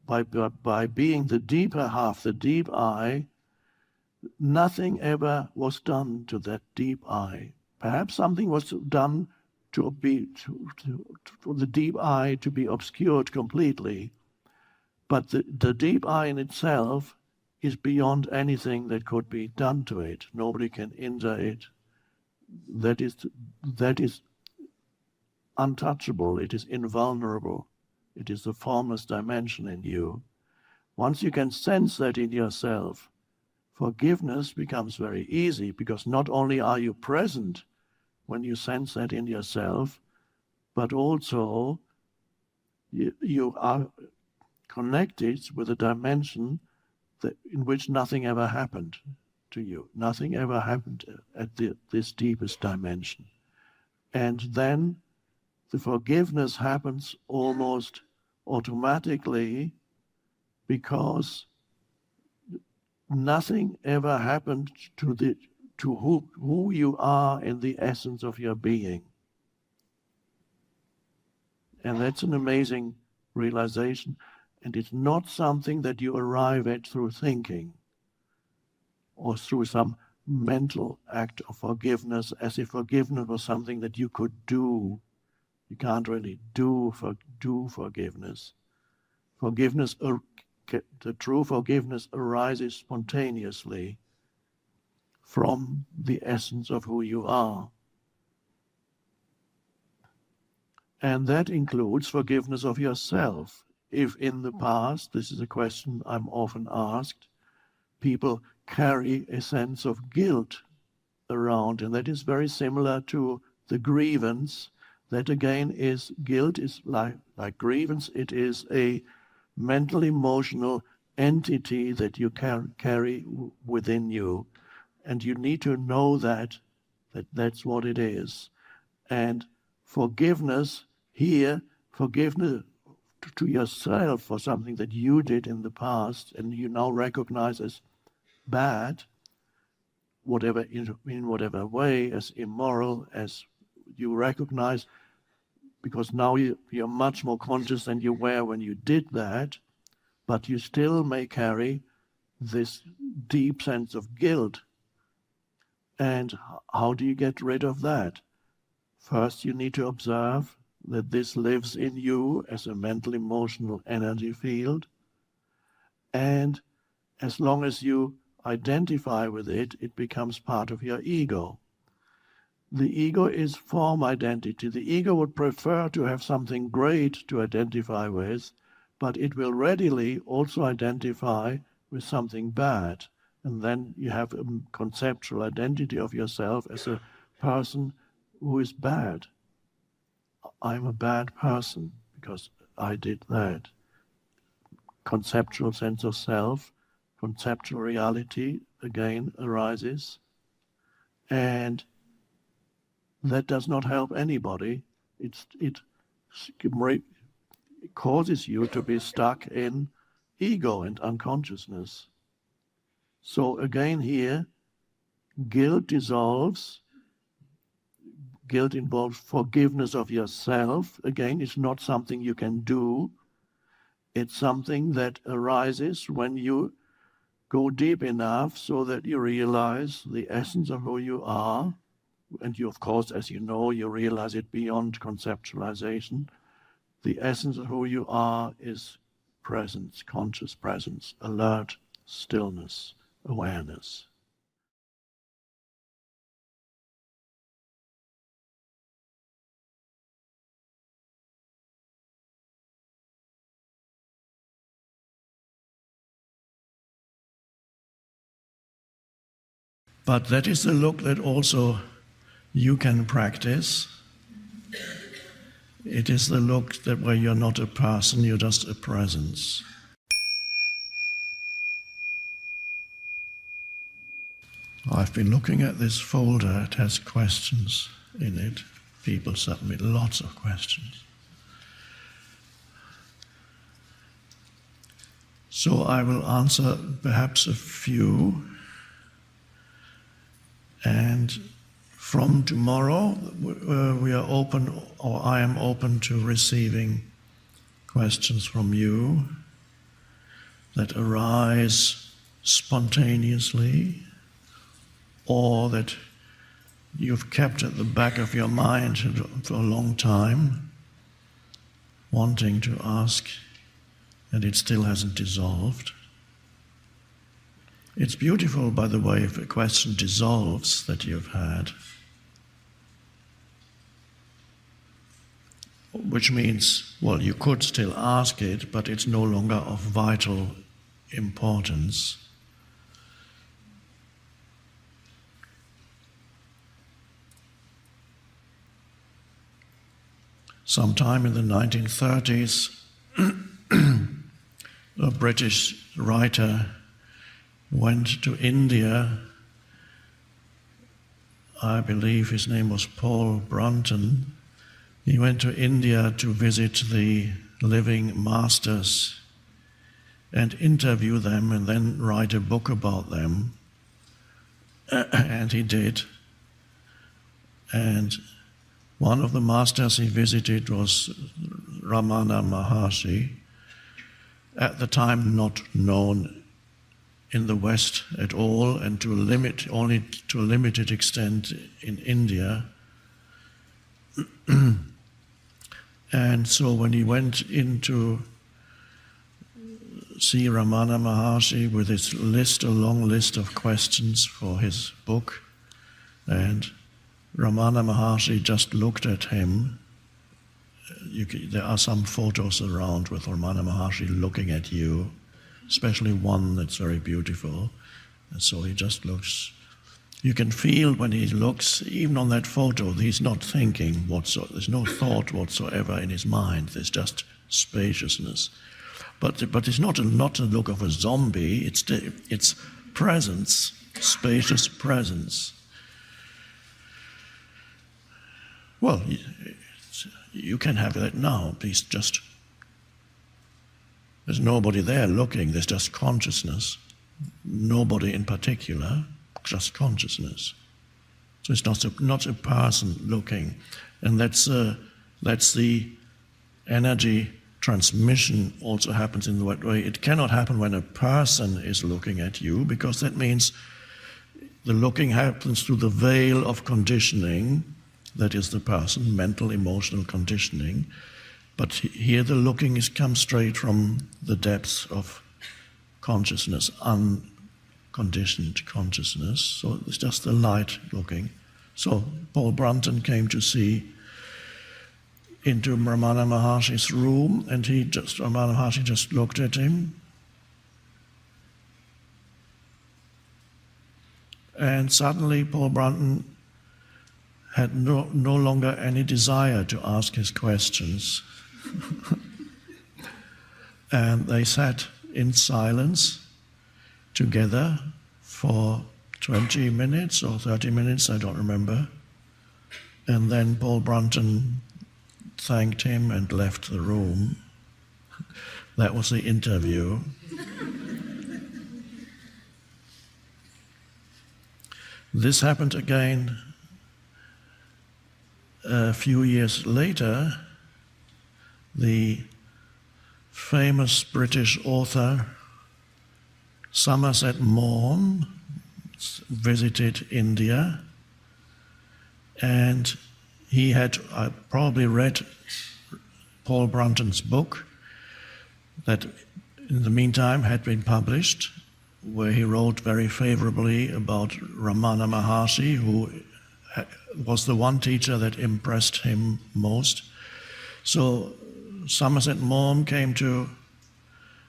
by being the deeper half, the deep I, nothing ever was done to that deep I. Perhaps something was done to the deep I to be obscured completely, but the deep I in itself is beyond anything that could be done to it. Nobody can injure it. That is untouchable. It is invulnerable. It is the formless dimension in you. Once you can sense that in yourself, forgiveness becomes very easy, because not only are you present when you sense that in yourself, but also you are connected with a dimension in which nothing ever happened to you. Nothing ever happened at this deepest dimension. And then the forgiveness happens almost automatically, because nothing ever happened to who you are in the essence of your being. And that's an amazing realization. And it's not something that you arrive at through thinking or through some mental act of forgiveness, as if forgiveness was something that you could do. You can't really do forgiveness. The true forgiveness arises spontaneously from the essence of who you are. And that includes forgiveness of yourself. If in the past, this is a question I'm often asked, people carry a sense of guilt around, and that is very similar to the grievance. That again is guilt, is like grievance. It is a mental, emotional entity that you carry within you, and you need to know that's what it is. And forgiveness here, forgiveness to yourself for something that you did in the past and you now recognize as bad, in whatever way, as immoral, as you recognize, because now you're much more conscious than you were when you did that, but you still may carry this deep sense of guilt. And how do you get rid of that? First, you need to observe that this lives in you as a mental, emotional energy field. And as long as you identify with it, it becomes part of your ego. The ego is form identity. The ego would prefer to have something great to identify with, but it will readily also identify with something bad. And then you have a conceptual identity of yourself as a person who is bad. I'm a bad person because I did that. Conceptual sense of self, conceptual reality again arises, and that does not help anybody. It causes you to be stuck in ego and unconsciousness. So again here, guilt dissolves, Guilt involves forgiveness of yourself. Again, it's not something you can do. It's something that arises when you go deep enough so that you realize the essence of who you are. And you, of course, as you know, you realize it beyond conceptualization. The essence of who you are is presence, conscious presence, alert, stillness, awareness. But that is a look that also you can practice. It is the look that where you're not a person, you're just a presence. I've been looking at this folder. It has questions in it. People submit lots of questions. So I will answer perhaps a few. And from tomorrow, we are open, or I am open to receiving questions from you that arise spontaneously or that you've kept at the back of your mind for a long time, wanting to ask, and it still hasn't dissolved. It's beautiful, by the way, if a question dissolves that you've had, which means, well, you could still ask it, but it's no longer of vital importance. Sometime in the 1930s, a British writer went to India. I believe his name was Paul Brunton. He went to India to visit the living masters and interview them and then write a book about them. And he did. And one of the masters he visited was Ramana Maharshi, at the time not known in the West at all, and only to a limited extent in India. And so when he went in to see Ramana Maharshi with his a long list of questions for his book, and Ramana Maharshi just looked at him. There are some photos around with Ramana Maharshi looking at you, especially one that's very beautiful. And so he just looks. You can feel when he looks, even on that photo, he's not thinking whatsoever. There's no thought whatsoever in his mind. There's just spaciousness. But it's not a look of a zombie. It's presence, spacious presence. Well, you can have that now. There's nobody there looking. There's just consciousness. Nobody in particular, just consciousness. So it's not a person looking, and that's the energy transmission also happens in that way. It cannot happen when a person is looking at you, because that means the looking happens through the veil of conditioning. That is the person, mental, emotional conditioning. But here the looking comes straight from the depths of consciousness, unconditioned consciousness. So it's just the light looking. So Paul Brunton came to see into Ramana Maharshi's room, and Ramana Maharshi just looked at him. And suddenly Paul Brunton had no longer any desire to ask his questions. And they sat in silence together for 20 minutes or 30 minutes, I don't remember. And then Paul Brunton thanked him and left the room. That was the interview. This happened again a few years later, the famous British author Somerset Maugham visited India, and he had probably read Paul Brunton's book that in the meantime had been published, where he wrote very favorably about Ramana Maharshi, who was the one teacher that impressed him most. So Somerset Maugham came to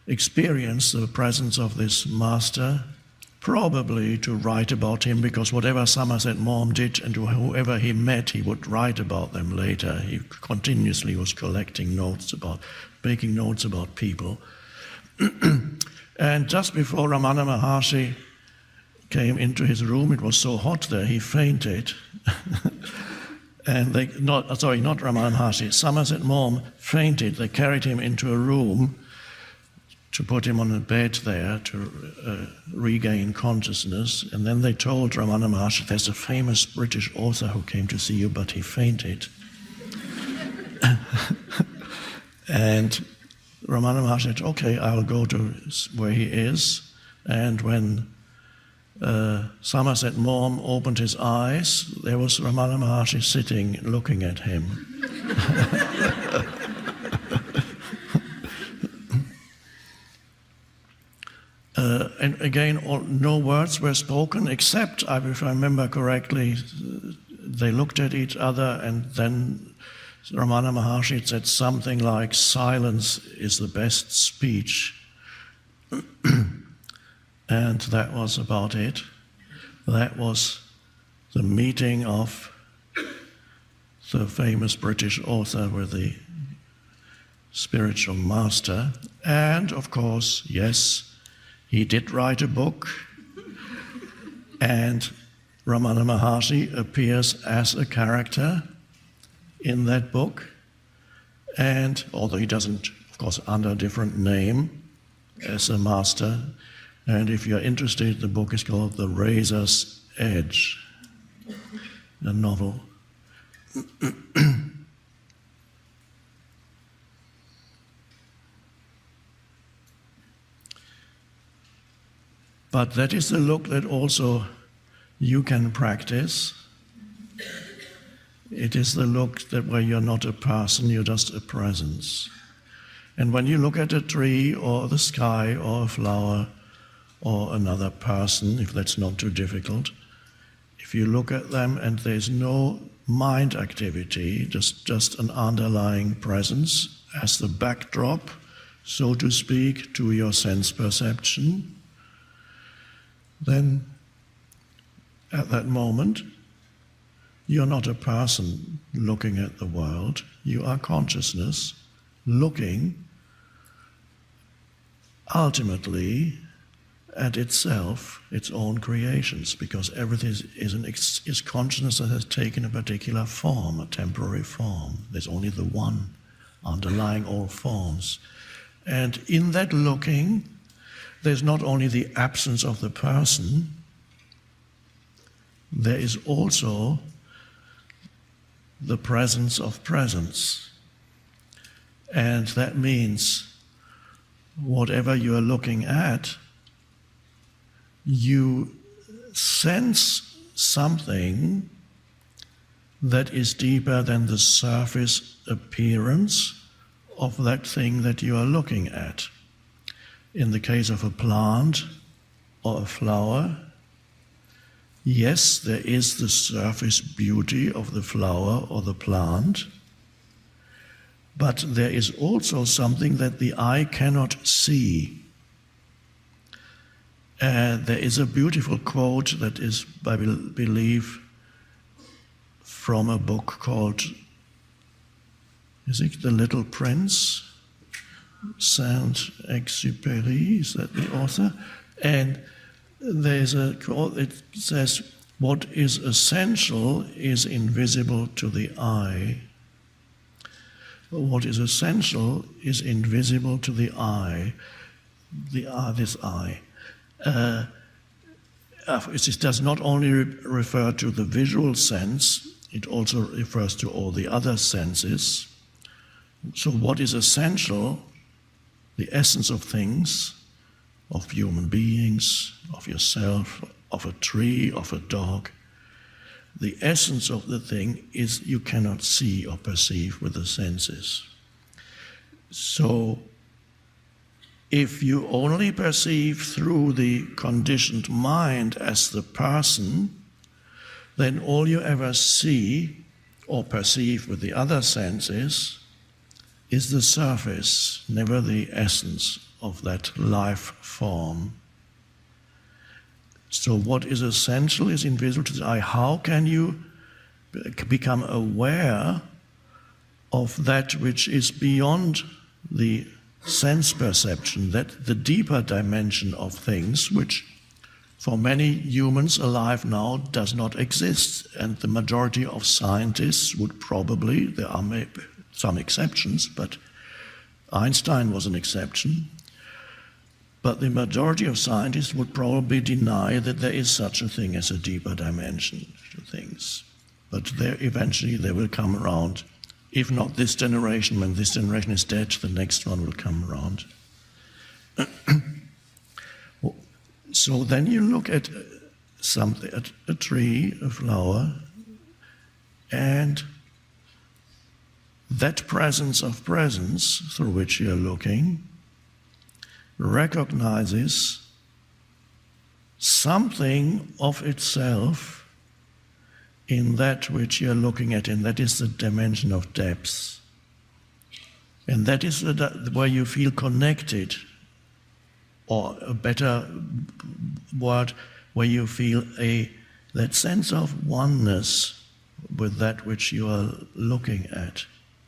experience the presence of this master, probably to write about him, because whatever Somerset Maugham did and whoever he met, he would write about them later. He continuously was collecting notes making notes about people. And just before Ramana Maharshi came into his room, it was so hot there, he fainted. And not Ramana Maharshi, Somerset Maugham fainted. They carried him into a room to put him on a bed there to regain consciousness. And then they told Ramana Maharshi, there's a famous British author who came to see you, but he fainted. And Ramana Maharshi said, okay, I'll go to where he is. And when Somerset Maugham opened his eyes, there was Ramana Maharshi sitting, looking at him. And again, no words were spoken, except, if I remember correctly, they looked at each other, and then Ramana Maharshi said something like, silence is the best speech. And that was about it. That was the meeting of the famous British author with the spiritual master. And of course, yes, he did write a book, and Ramana Maharshi appears as a character in that book, and although he doesn't, of course, under a different name as a master. And if you're interested, the book is called The Razor's Edge, a novel. But that is the look that also you can practice. It is the look that where you're not a person, you're just a presence. And when you look at a tree or the sky or a flower or another person, if that's not too difficult, if you look at them and there's no mind activity, just an underlying presence as the backdrop, so to speak, to your sense perception, then at that moment, you're not a person looking at the world, you are consciousness looking ultimately at itself, its own creations, because everything is consciousness that has taken a particular form, a temporary form. There's only the one underlying all forms. And in that looking, there's not only the absence of the person, there is also the presence of presence. And that means whatever you are looking at, you sense something that is deeper than the surface appearance of that thing that you are looking at. In the case of a plant or a flower, yes, there is the surface beauty of the flower or the plant, but there is also something that the eye cannot see. There is a beautiful quote that is, I believe, from a book called, is it The Little Prince? Saint-Exupéry, is that the author? And there's a quote, it says, what is essential is invisible to the eye. What is essential is invisible to the eye, this eye. It does not only refer to the visual sense, it also refers to all the other senses. So what is essential, the essence of things, of human beings, of yourself, of a tree, of a dog, the essence of the thing is you cannot see or perceive with the senses. So if you only perceive through the conditioned mind as the person, then all you ever see or perceive with the other senses is the surface, never the essence of that life form. So what is essential is invisible to the eye. How can you become aware of that which is beyond the sense perception, that the deeper dimension of things, which for many humans alive now does not exist, and the majority of scientists would probably, there are maybe some exceptions, but Einstein was an exception, but the majority of scientists would probably deny that there is such a thing as a deeper dimension to things. But eventually they will come around. If not this generation, when this generation is dead, the next one will come around. So then you look at something, at a tree, a flower, and that presence of presence through which you're looking recognizes something of itself in that which you're looking at, and that is the dimension of depth. And that is where you feel connected, or a better word, where you feel that sense of oneness with that which you are looking at.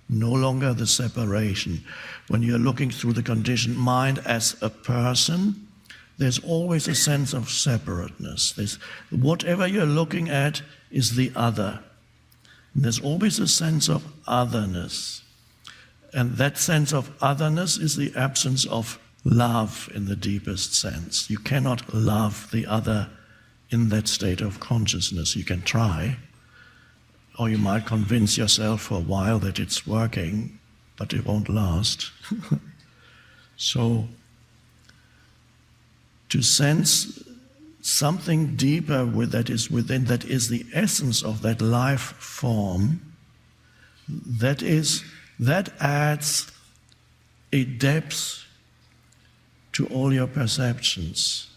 No longer the separation. When you're looking through the conditioned mind as a person, there's always a sense of separateness. Whatever you're looking at is the other. And there's always a sense of otherness. And that sense of otherness is the absence of love in the deepest sense. You cannot love the other in that state of consciousness. You can try, or you might convince yourself for a while that it's working, but it won't last. So, to sense something deeper that is within, that is the essence of that life form, that adds a depth to all your perceptions.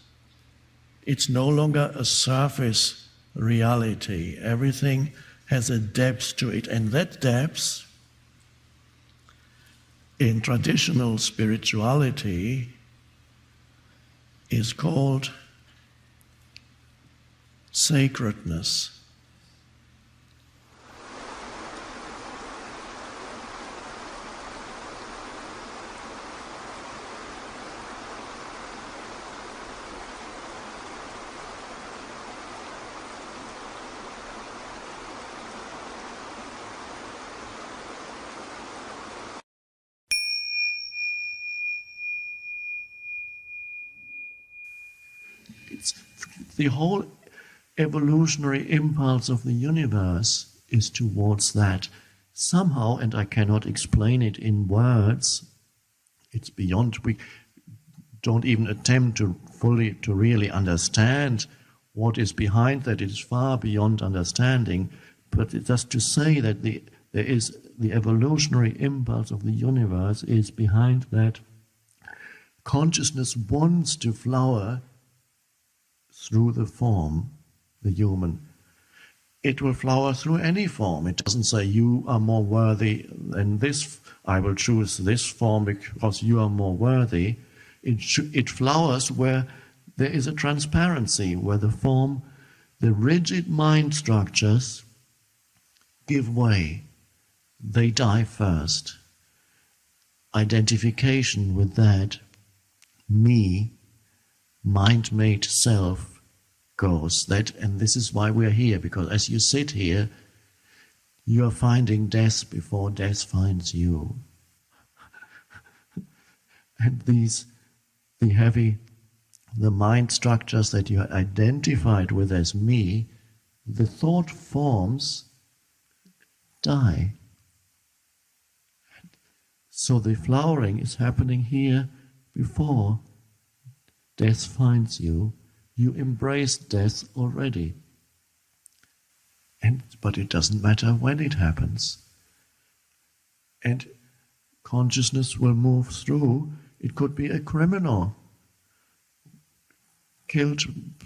It's no longer a surface reality. Everything has a depth to it, and that depth, in traditional spirituality, is called sacredness. The whole evolutionary impulse of the universe is towards that. Somehow, and I cannot explain it in words, it's beyond, we don't even attempt to really understand what is behind that. It is far beyond understanding, but it's just to say that the evolutionary impulse of the universe is behind that. Consciousness wants to flower through the form, the human. It will flower through any form. It doesn't say you are more worthy than this, I will choose this form because you are more worthy. It flowers where there is a transparency, where the form, the rigid mind structures give way. They die first. Identification with that, me, mind-made self, goes. And this is why we're here, because as you sit here, you are finding death before death finds you. And the mind structures that you identified with as me, the thought forms die. So the flowering is happening here before death finds you. You embrace death already. But it doesn't matter when it happens. And consciousness will move through. It could be a criminal, killed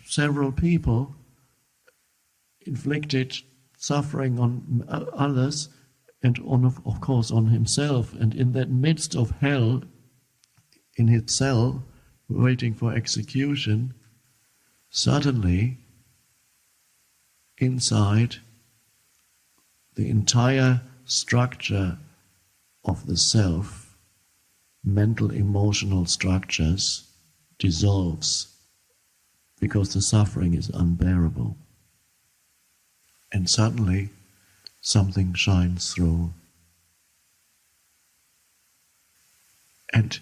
several people, inflicted suffering on others, and of course on himself. And in that midst of hell, in his cell, waiting for execution, suddenly, inside, the entire structure of the self, mental, emotional structures, dissolves because the suffering is unbearable. And suddenly, something shines through. And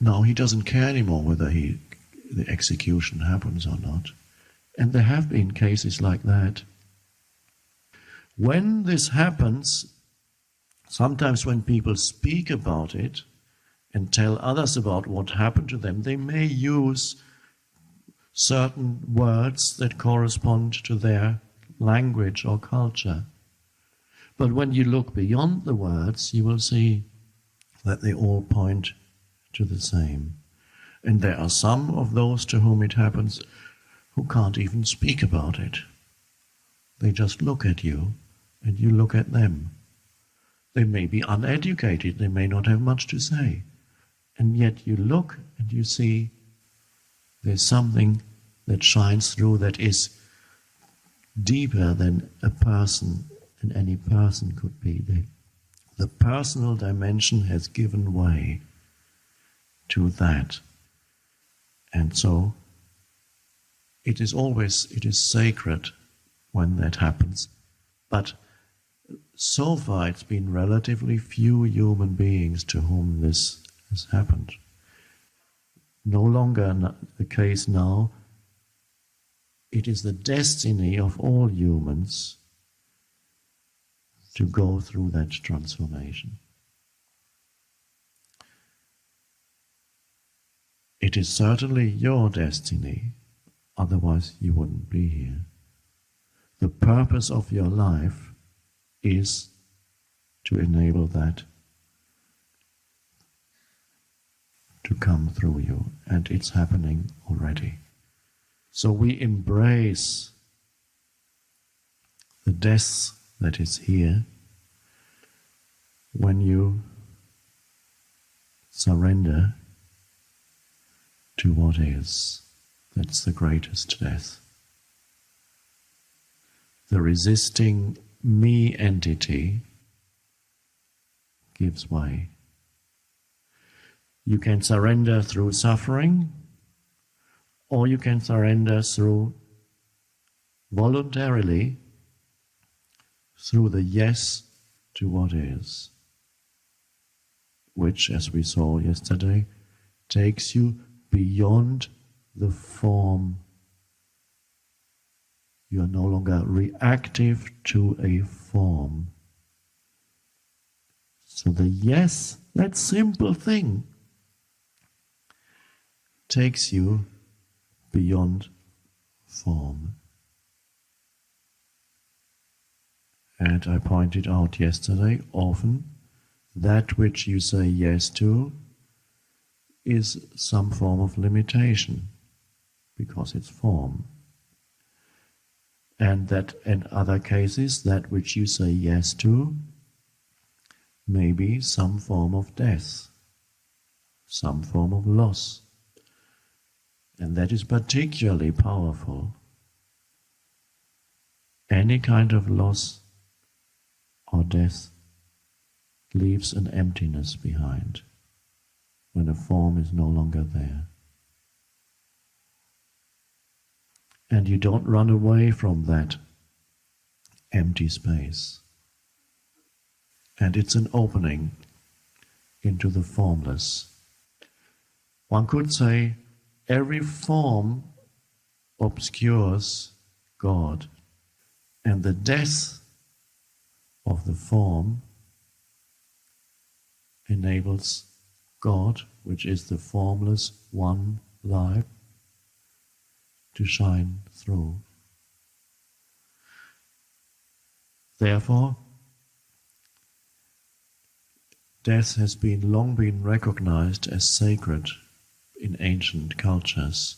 now he doesn't care anymore whether the execution happens or not. And there have been cases like that. When this happens, sometimes when people speak about it and tell others about what happened to them, they may use certain words that correspond to their language or culture. But when you look beyond the words, you will see that they all point to the same. And there are some of those to whom it happens who can't even speak about it. They just look at you, and you look at them. They may be uneducated, they may not have much to say, and yet you look and you see there's something that shines through that is deeper than a person and any person could be. The personal dimension has given way to that. And so it is sacred when that happens. But so far it's been relatively few human beings to whom this has happened. No longer the case now. It is the destiny of all humans to go through that transformation. It is certainly your destiny, otherwise you wouldn't be here. The purpose of your life is to enable that to come through you, and it's happening already. So we embrace the death that is here when you surrender to what is. That's the greatest death. The resisting me entity gives way. You can surrender through suffering, or you can surrender through voluntarily through the yes to what is, which, as we saw yesterday, takes you beyond the form. You are no longer reactive to a form. So the yes, that simple thing, takes you beyond form. And I pointed out yesterday, often that which you say yes to is some form of limitation, because it's form. And that in other cases, that which you say yes to may be some form of death, some form of loss. And that is particularly powerful. Any kind of loss or death leaves an emptiness behind when a form is no longer there. And you don't run away from that empty space. And it's an opening into the formless. One could say every form obscures God, and the death of the form enables God, which is the formless one life, to shine through. Therefore, death has long been recognized as sacred in ancient cultures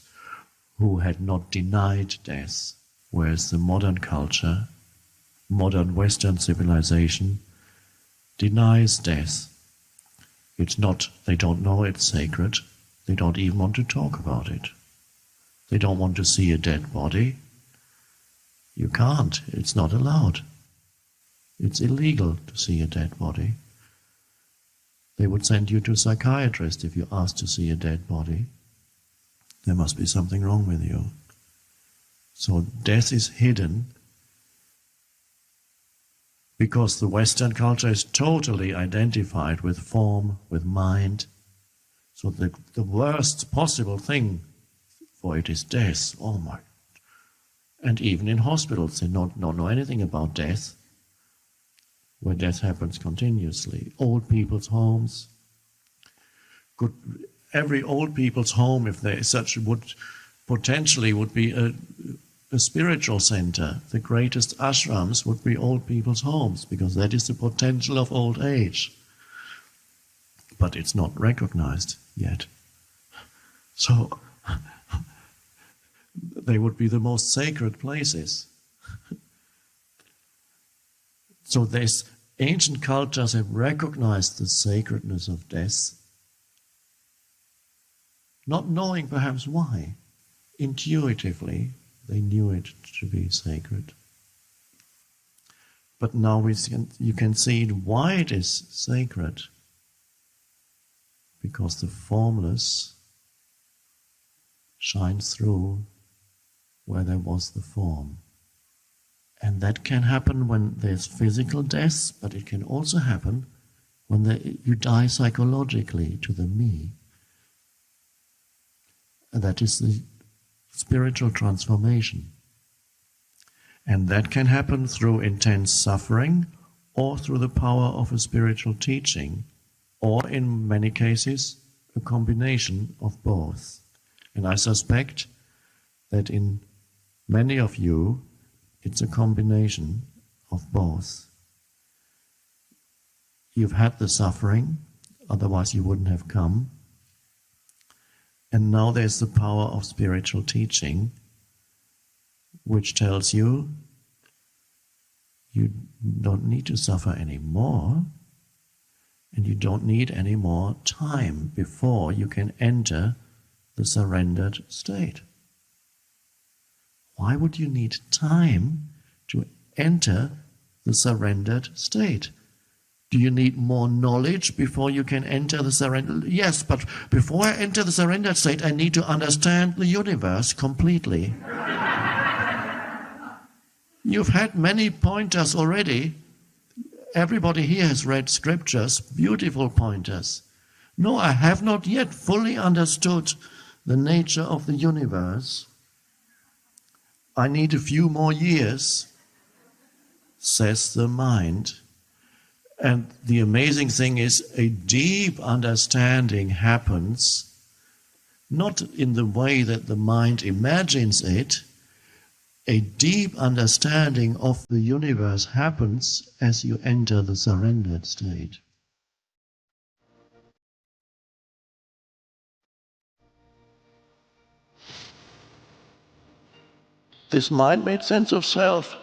who had not denied death, whereas the modern culture, modern Western civilization, denies death. It's not, they don't know it's sacred, they don't even want to talk about it. They don't want to see a dead body. You can't, it's not allowed. It's illegal to see a dead body. They would send you to a psychiatrist if you asked to see a dead body. There must be something wrong with you. So death is hidden because the Western culture is totally identified with form, with mind. So the worst possible thing for it is death. Oh my. And even in hospitals they don't know anything about death, where death happens continuously. Old people's homes. Every old people's home, if there is such, would be a spiritual center. The greatest ashrams would be old people's homes, because that is the potential of old age. But it's not recognized yet. So they would be the most sacred places. So these ancient cultures have recognized the sacredness of death, not knowing perhaps why. Intuitively, they knew it to be sacred. But now you can see why it is sacred. Because the formless shines through where there was the form. And that can happen when there's physical death, but it can also happen when you die psychologically to the me. And that is the spiritual transformation. And that can happen through intense suffering or through the power of a spiritual teaching, or in many cases, a combination of both. And I suspect that in many of you, it's a combination of both. You've had the suffering, otherwise you wouldn't have come. And now there's the power of spiritual teaching, which tells you you don't need to suffer anymore, and you don't need any more time before you can enter the surrendered state. Why would you need time to enter the surrendered state? Do you need more knowledge before you can enter the surrendered? Yes, but before I enter the surrendered state, I need to understand the universe completely. You've had many pointers already. Everybody here has read scriptures, beautiful pointers. No, I have not yet fully understood the nature of the universe. I need a few more years, says the mind. And the amazing thing is, a deep understanding happens, not in the way that the mind imagines it. A deep understanding of the universe happens as you enter the surrendered state. This mind-made sense of self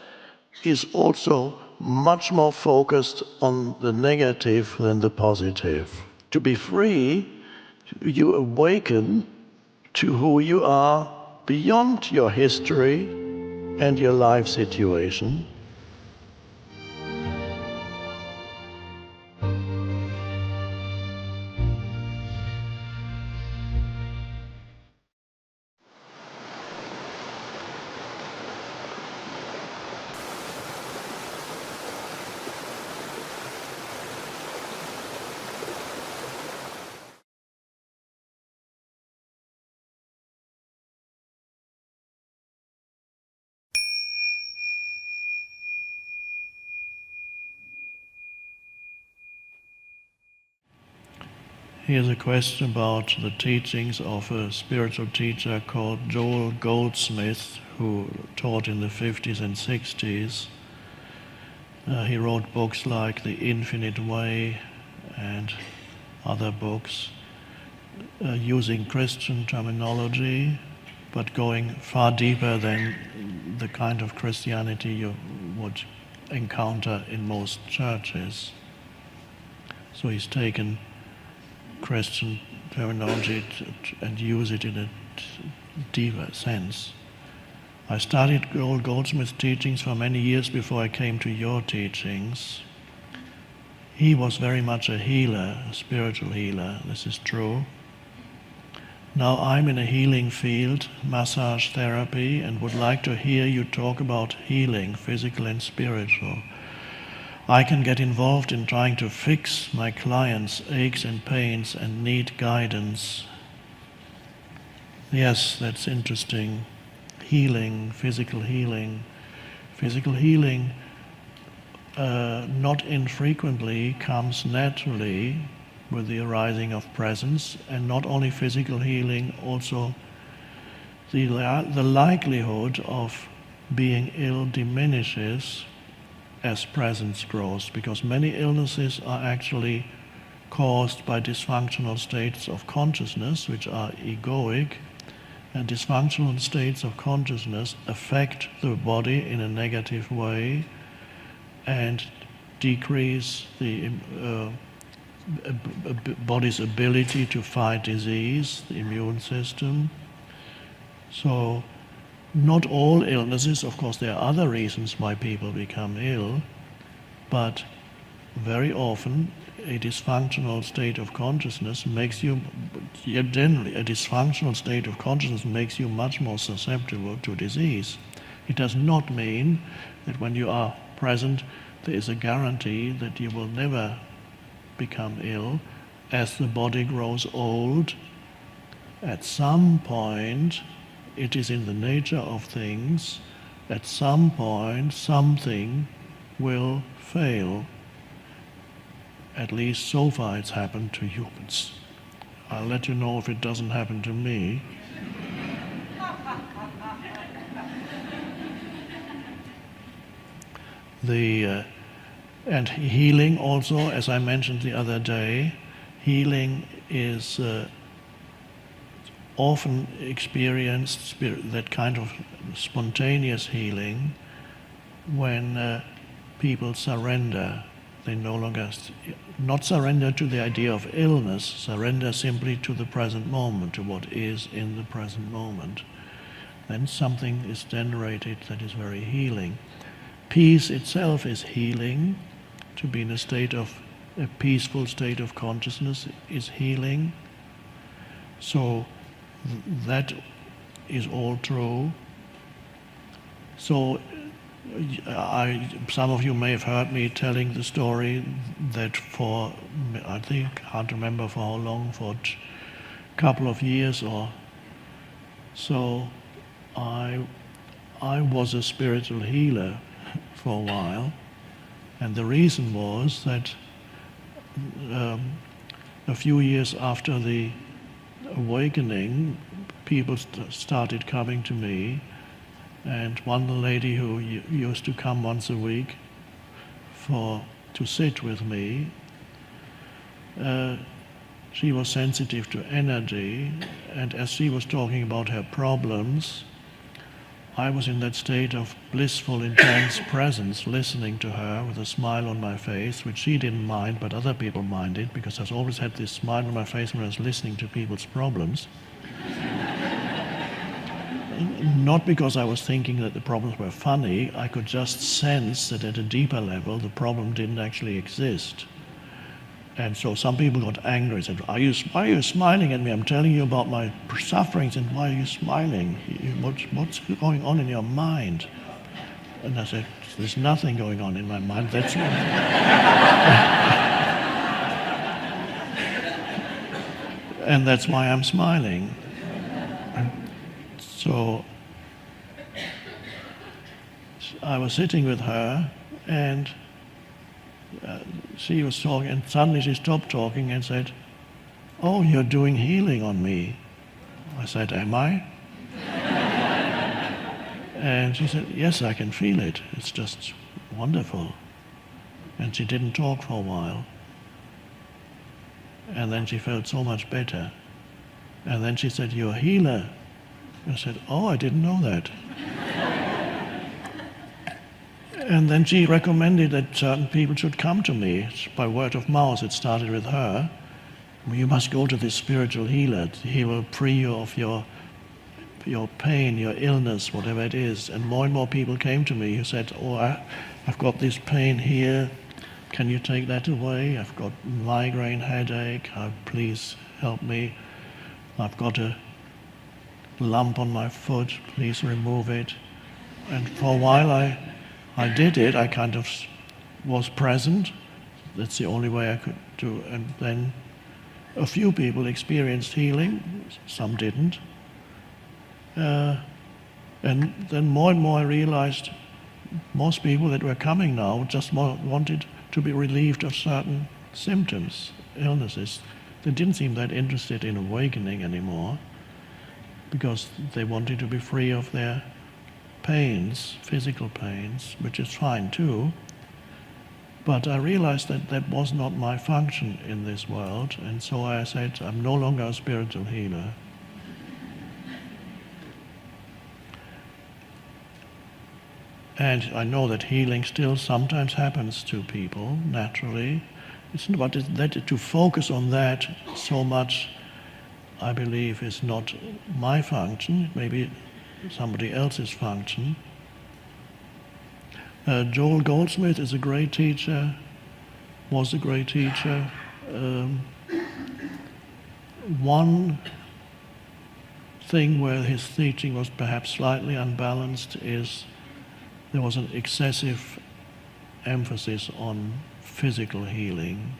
is also much more focused on the negative than the positive. To be free, you awaken to who you are beyond your history and your life situation. Here's a question about the teachings of a spiritual teacher called Joel Goldsmith, who taught in the 50s and 60s. He wrote books like The Infinite Way and other books using Christian terminology, but going far deeper than the kind of Christianity you would encounter in most churches. So he's taken Christian terminology and use it in a deeper sense. I studied Goldsmith's teachings for many years before I came to your teachings. He was very much a healer, a spiritual healer, this is true. Now I'm in a healing field, massage therapy, and would like to hear you talk about healing, physical and spiritual. I can get involved in trying to fix my clients' aches and pains and need guidance. Yes, that's interesting. Healing, physical healing. Physical healing not infrequently comes naturally with the arising of presence, and not only physical healing, also the likelihood of being ill diminishes as presence grows, because many illnesses are actually caused by dysfunctional states of consciousness, which are egoic, and dysfunctional states of consciousness affect the body in a negative way and decrease the body's ability to fight disease, the immune system. So not all illnesses, of course there are other reasons why people become ill, but very often a dysfunctional state of consciousness makes you, generally a dysfunctional state of consciousness makes you much more susceptible to disease. It does not mean that when you are present there is a guarantee that you will never become ill. As the body grows old, at some point, it is in the nature of things, at some point something will fail. At least so far it's happened to humans. I'll let you know if it doesn't happen to me. And healing also, as I mentioned the other day, healing is often experienced, that kind of spontaneous healing, when people surrender. They no longer, not surrender to the idea of illness, surrender simply to the present moment, to what is in the present moment. Then something is generated that is very healing. Peace itself is healing. To be in a peaceful state of consciousness is healing. So that is all true. So some of you may have heard me telling the story that for, I think, can't remember for how long, for a couple of years or so, I was a spiritual healer for a while. And the reason was that a few years after the awakening, people started coming to me, and one lady who used to come once a week to sit with me, she was sensitive to energy, and as she was talking about her problems, I was in that state of blissful, intense presence, listening to her with a smile on my face, which she didn't mind, but other people minded, because I always had this smile on my face when I was listening to people's problems. Not because I was thinking that the problems were funny, I could just sense that at a deeper level the problem didn't actually exist. And so some people got angry and said, why are you smiling at me? I'm telling you about my sufferings, and why are you smiling? What's going on in your mind? And I said, there's nothing going on in my mind. That's and that's why I'm smiling. So I was sitting with her, and she was talking, and suddenly she stopped talking and said, "Oh, you're doing healing on me." I said, "Am I?" And she said, "Yes, I can feel it. It's just wonderful." And she didn't talk for a while. And then she felt so much better. And then she said, "You're a healer." I said, "Oh, I didn't know that." And then she recommended that certain people should come to me by word of mouth. It started with her. "You must go to this spiritual healer. He will free you of your pain, your illness, whatever it is." And more people came to me who said, "Oh, I've got this pain here. Can you take that away? I've got migraine headache. Please help me. I've got a lump on my foot. Please remove it." And for a while I did it. I kind of was present. That's the only way I could do. And then a few people experienced healing. Some didn't. And then more and more I realized most people that were coming now just wanted to be relieved of certain symptoms, illnesses. They didn't seem that interested in awakening anymore because they wanted to be free of their pains, physical pains, which is fine too. But I realized that that was not my function in this world, and so I said, I'm no longer a spiritual healer. And I know that healing still sometimes happens to people naturally. It's not that to focus on that so much, I believe, is not my function. Maybe somebody else's function. Joel Goldsmith is a great teacher, was a great teacher. One thing where his teaching was perhaps slightly unbalanced is there was an excessive emphasis on physical healing,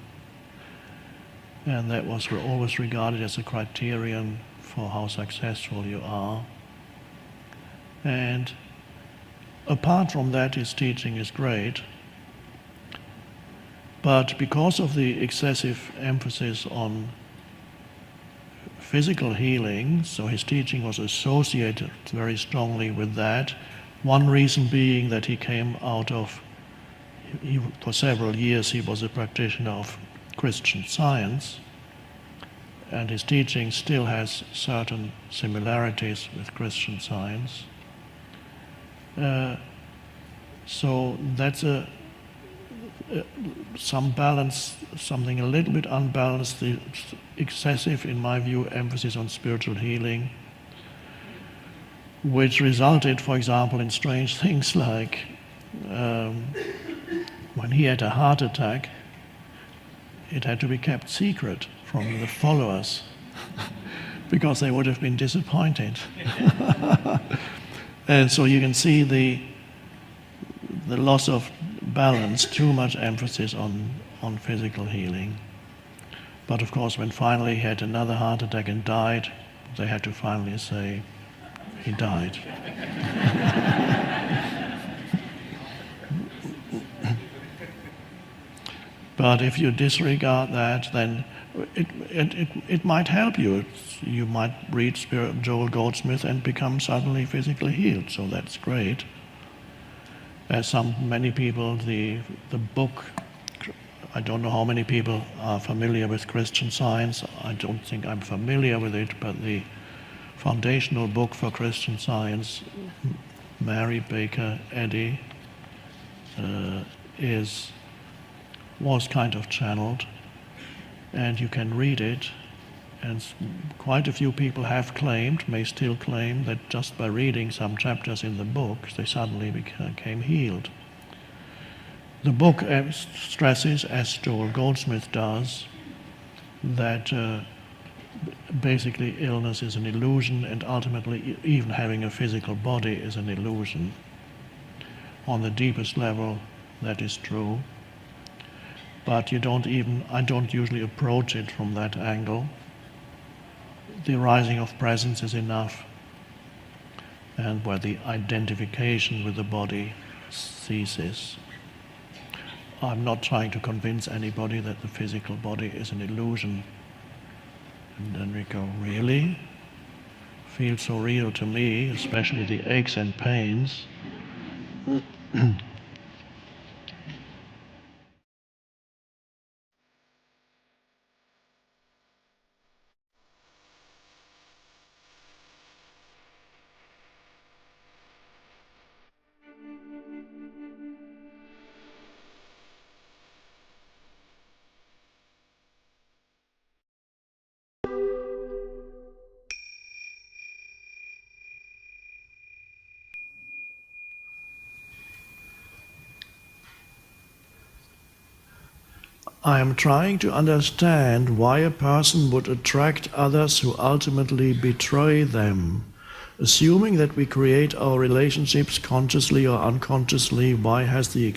and that was always regarded as a criterion for how successful you are. And apart from that, his teaching is great, but because of the excessive emphasis on physical healing, so his teaching was associated very strongly with that. One reason being that he came out of, for several years he was a practitioner of Christian Science, and his teaching still has certain similarities with Christian Science. So that's some balance, something a little bit unbalanced, the excessive, in my view, emphasis on spiritual healing, which resulted, for example, in strange things like when he had a heart attack, it had to be kept secret from the followers because they would have been disappointed. And so you can see the loss of balance, too much emphasis on physical healing. But of course, when finally he had another heart attack and died, they had to finally say, he died. But if you disregard that, then it might help you. You might read Joel Goldsmith and become suddenly physically healed, so that's great. As many people, the book, I don't know how many people are familiar with Christian Science. I don't think I'm familiar with it, but the foundational book for Christian Science, Mary Baker Eddy, was kind of channeled, and you can read it, and quite a few people have claimed, may still claim, that just by reading some chapters in the book, they suddenly became healed. The book stresses, as Joel Goldsmith does, that basically illness is an illusion, and ultimately even having a physical body is an illusion. On the deepest level, that is true. But I don't usually approach it from that angle. The arising of presence is enough, and where the identification with the body ceases. I'm not trying to convince anybody that the physical body is an illusion. And then we go, really? Feels so real to me, especially the aches and pains. I am trying to understand why a person would attract others who ultimately betray them. Assuming that we create our relationships consciously or unconsciously, why is there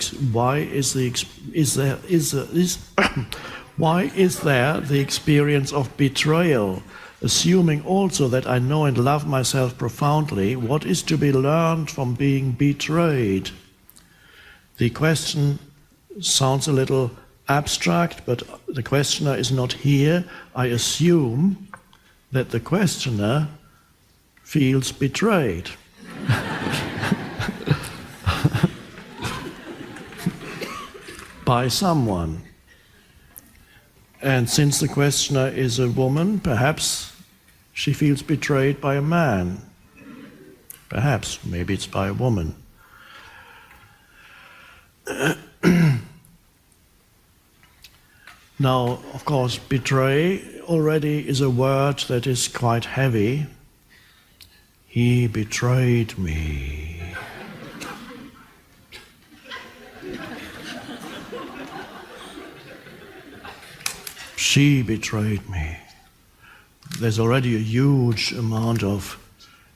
the experience of betrayal? Assuming also that I know and love myself profoundly, what is to be learned from being betrayed? The question sounds a little abstract, but the questioner is not here. I assume that the questioner feels betrayed. By someone. And since the questioner is a woman, perhaps she feels betrayed by a man. Perhaps, maybe it's by a woman. Now, of course, betray already is a word that is quite heavy. He betrayed me. She betrayed me. There's already a huge amount of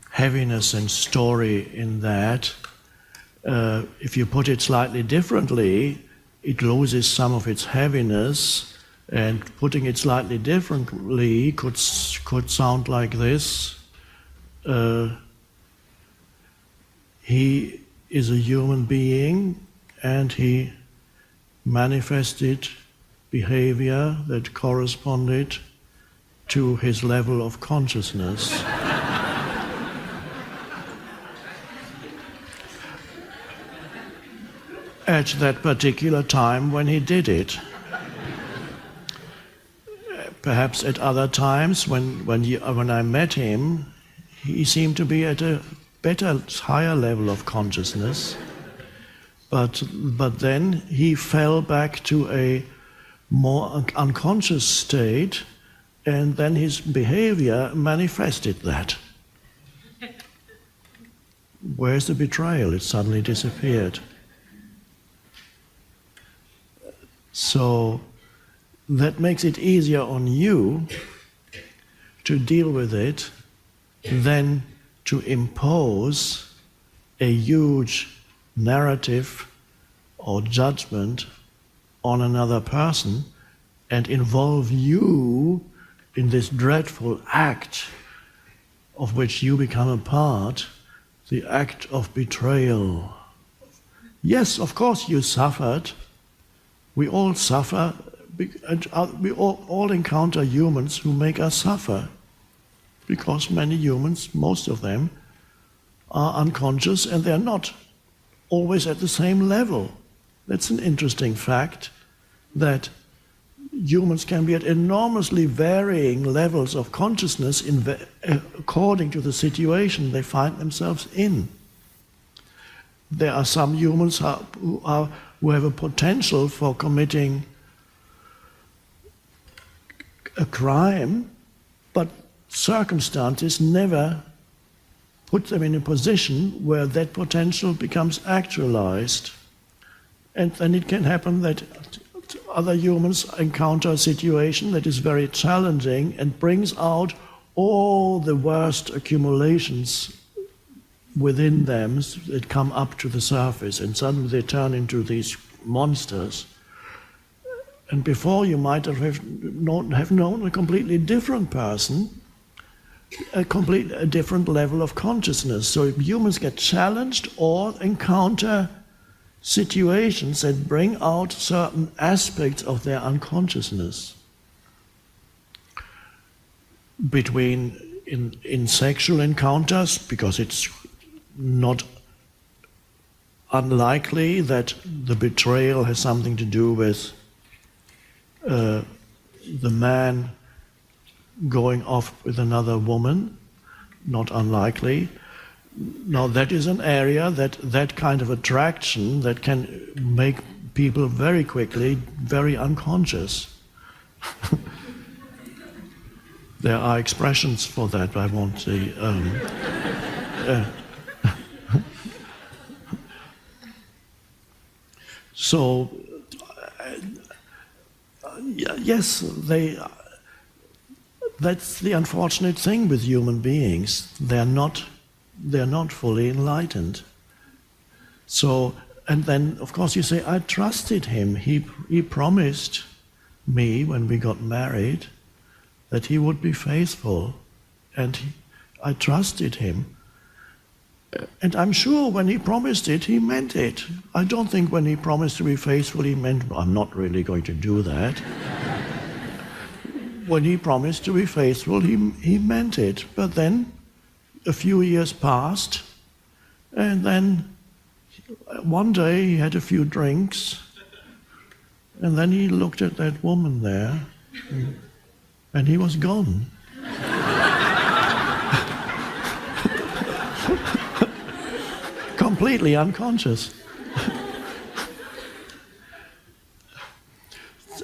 heaviness and story in that. If you put it slightly differently, it loses some of its heaviness, and putting it slightly differently could sound like this. He is a human being, and he manifested behavior that corresponded to his level of consciousness. At that particular time when he did it. Perhaps at other times when I met him, he seemed to be at a better, higher level of consciousness. But then he fell back to a more unconscious state, and then his behavior manifested that. Where's the betrayal? It suddenly disappeared. So that makes it easier on you to deal with it than to impose a huge narrative or judgment on another person and involve you in this dreadful act of which you become a part, the act of betrayal. Yes, of course you suffered. We all suffer, and we all encounter humans who make us suffer, because many humans, most of them, are unconscious and they're not always at the same level. That's an interesting fact, that humans can be at enormously varying levels of consciousness according to the situation they find themselves in. There are some humans who have a potential for committing a crime, but circumstances never put them in a position where that potential becomes actualized. And then it can happen that other humans encounter a situation that is very challenging and brings out all the worst accumulations within them that come up to the surface, and suddenly they turn into these monsters. And before you might have known a completely different person, a different level of consciousness. So humans get challenged or encounter situations that bring out certain aspects of their unconsciousness. between in sexual encounters, because it's not unlikely that the betrayal has something to do with the man going off with another woman, not unlikely. Now that is an area that kind of attraction that can make people very quickly very unconscious. There are expressions for that, I won't say. So, yes, that's the unfortunate thing with human beings. They're not fully enlightened. So, and then, of course, you say, I trusted him. He promised me when we got married that he would be faithful, and I trusted him. And I'm sure when he promised it, he meant it. I don't think when he promised to be faithful, he meant, I'm not really going to do that. When he promised to be faithful, he meant it. But then a few years passed, and then one day he had a few drinks, and then he looked at that woman there, and he was gone. Completely unconscious.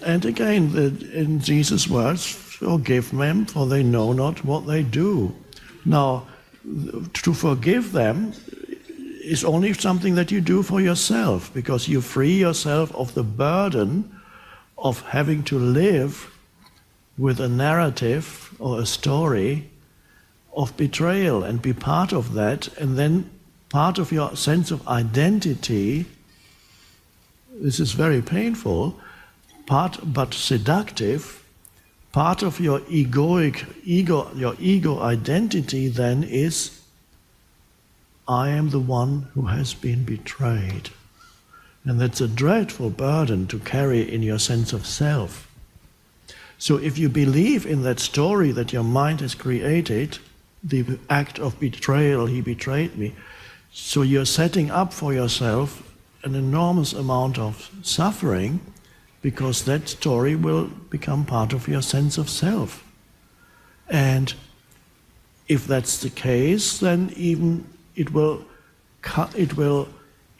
And again, in Jesus' words, forgive them, for they know not what they do. Now, to forgive them is only something that you do for yourself, because you free yourself of the burden of having to live with a narrative or a story of betrayal and be part of that, and then part of your sense of identity, this is very painful, but seductive, part of your ego identity then is, I am the one who has been betrayed. And that's a dreadful burden to carry in your sense of self. So if you believe in that story that your mind has created, the act of betrayal, he betrayed me, so you're setting up for yourself an enormous amount of suffering, because that story will become part of your sense of self. And if that's the case, then even it will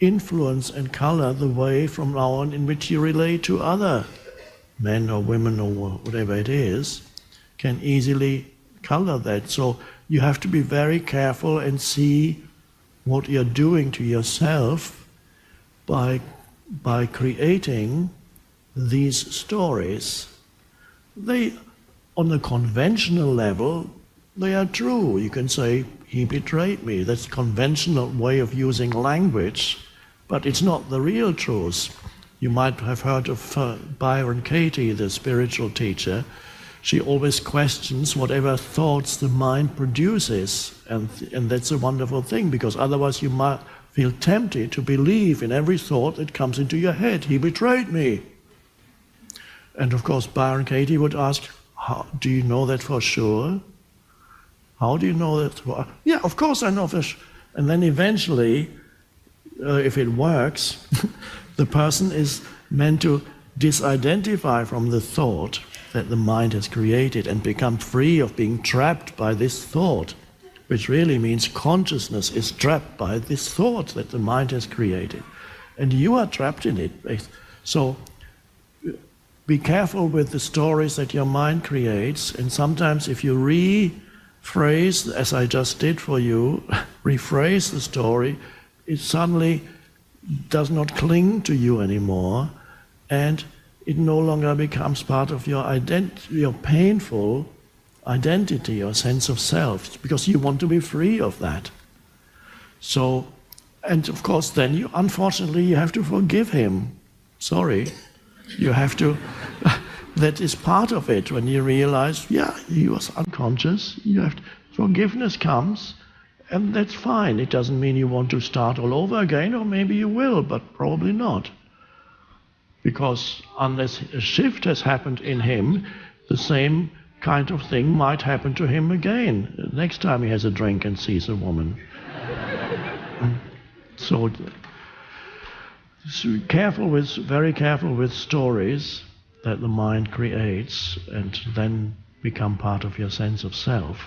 influence and color the way from now on in which you relate to other men or women or whatever it is, can easily color that. So you have to be very careful and see what you're doing to yourself by creating these stories. They, on the conventional level, they are true. You can say, he betrayed me. That's a conventional way of using language, but it's not the real truth. You might have heard of Byron Katie, the spiritual teacher. She always questions whatever thoughts the mind produces, and that's a wonderful thing, because otherwise you might feel tempted to believe in every thought that comes into your head. He betrayed me. And of course Byron Katie would ask, do you know that for sure? How do you know that? Yeah, of course I know for sure. And then eventually, if it works, the person is meant to disidentify from the thought that the mind has created and become free of being trapped by this thought, which really means consciousness is trapped by this thought that the mind has created. And you are trapped in it. So be careful with the stories that your mind creates, and sometimes if you rephrase, as I just did for you, rephrase the story, it suddenly does not cling to you anymore, and it no longer becomes part of your your painful identity, your sense of self, because you want to be free of that. So, and of course then unfortunately you have to forgive him. Sorry. You have to, that is part of it, when you realize, yeah, he was unconscious, forgiveness comes, and that's fine. It doesn't mean you want to start all over again, or maybe you will, but probably not. Because unless a shift has happened in him, the same kind of thing might happen to him again next time he has a drink and sees a woman. So very careful with stories that the mind creates and then become part of your sense of self.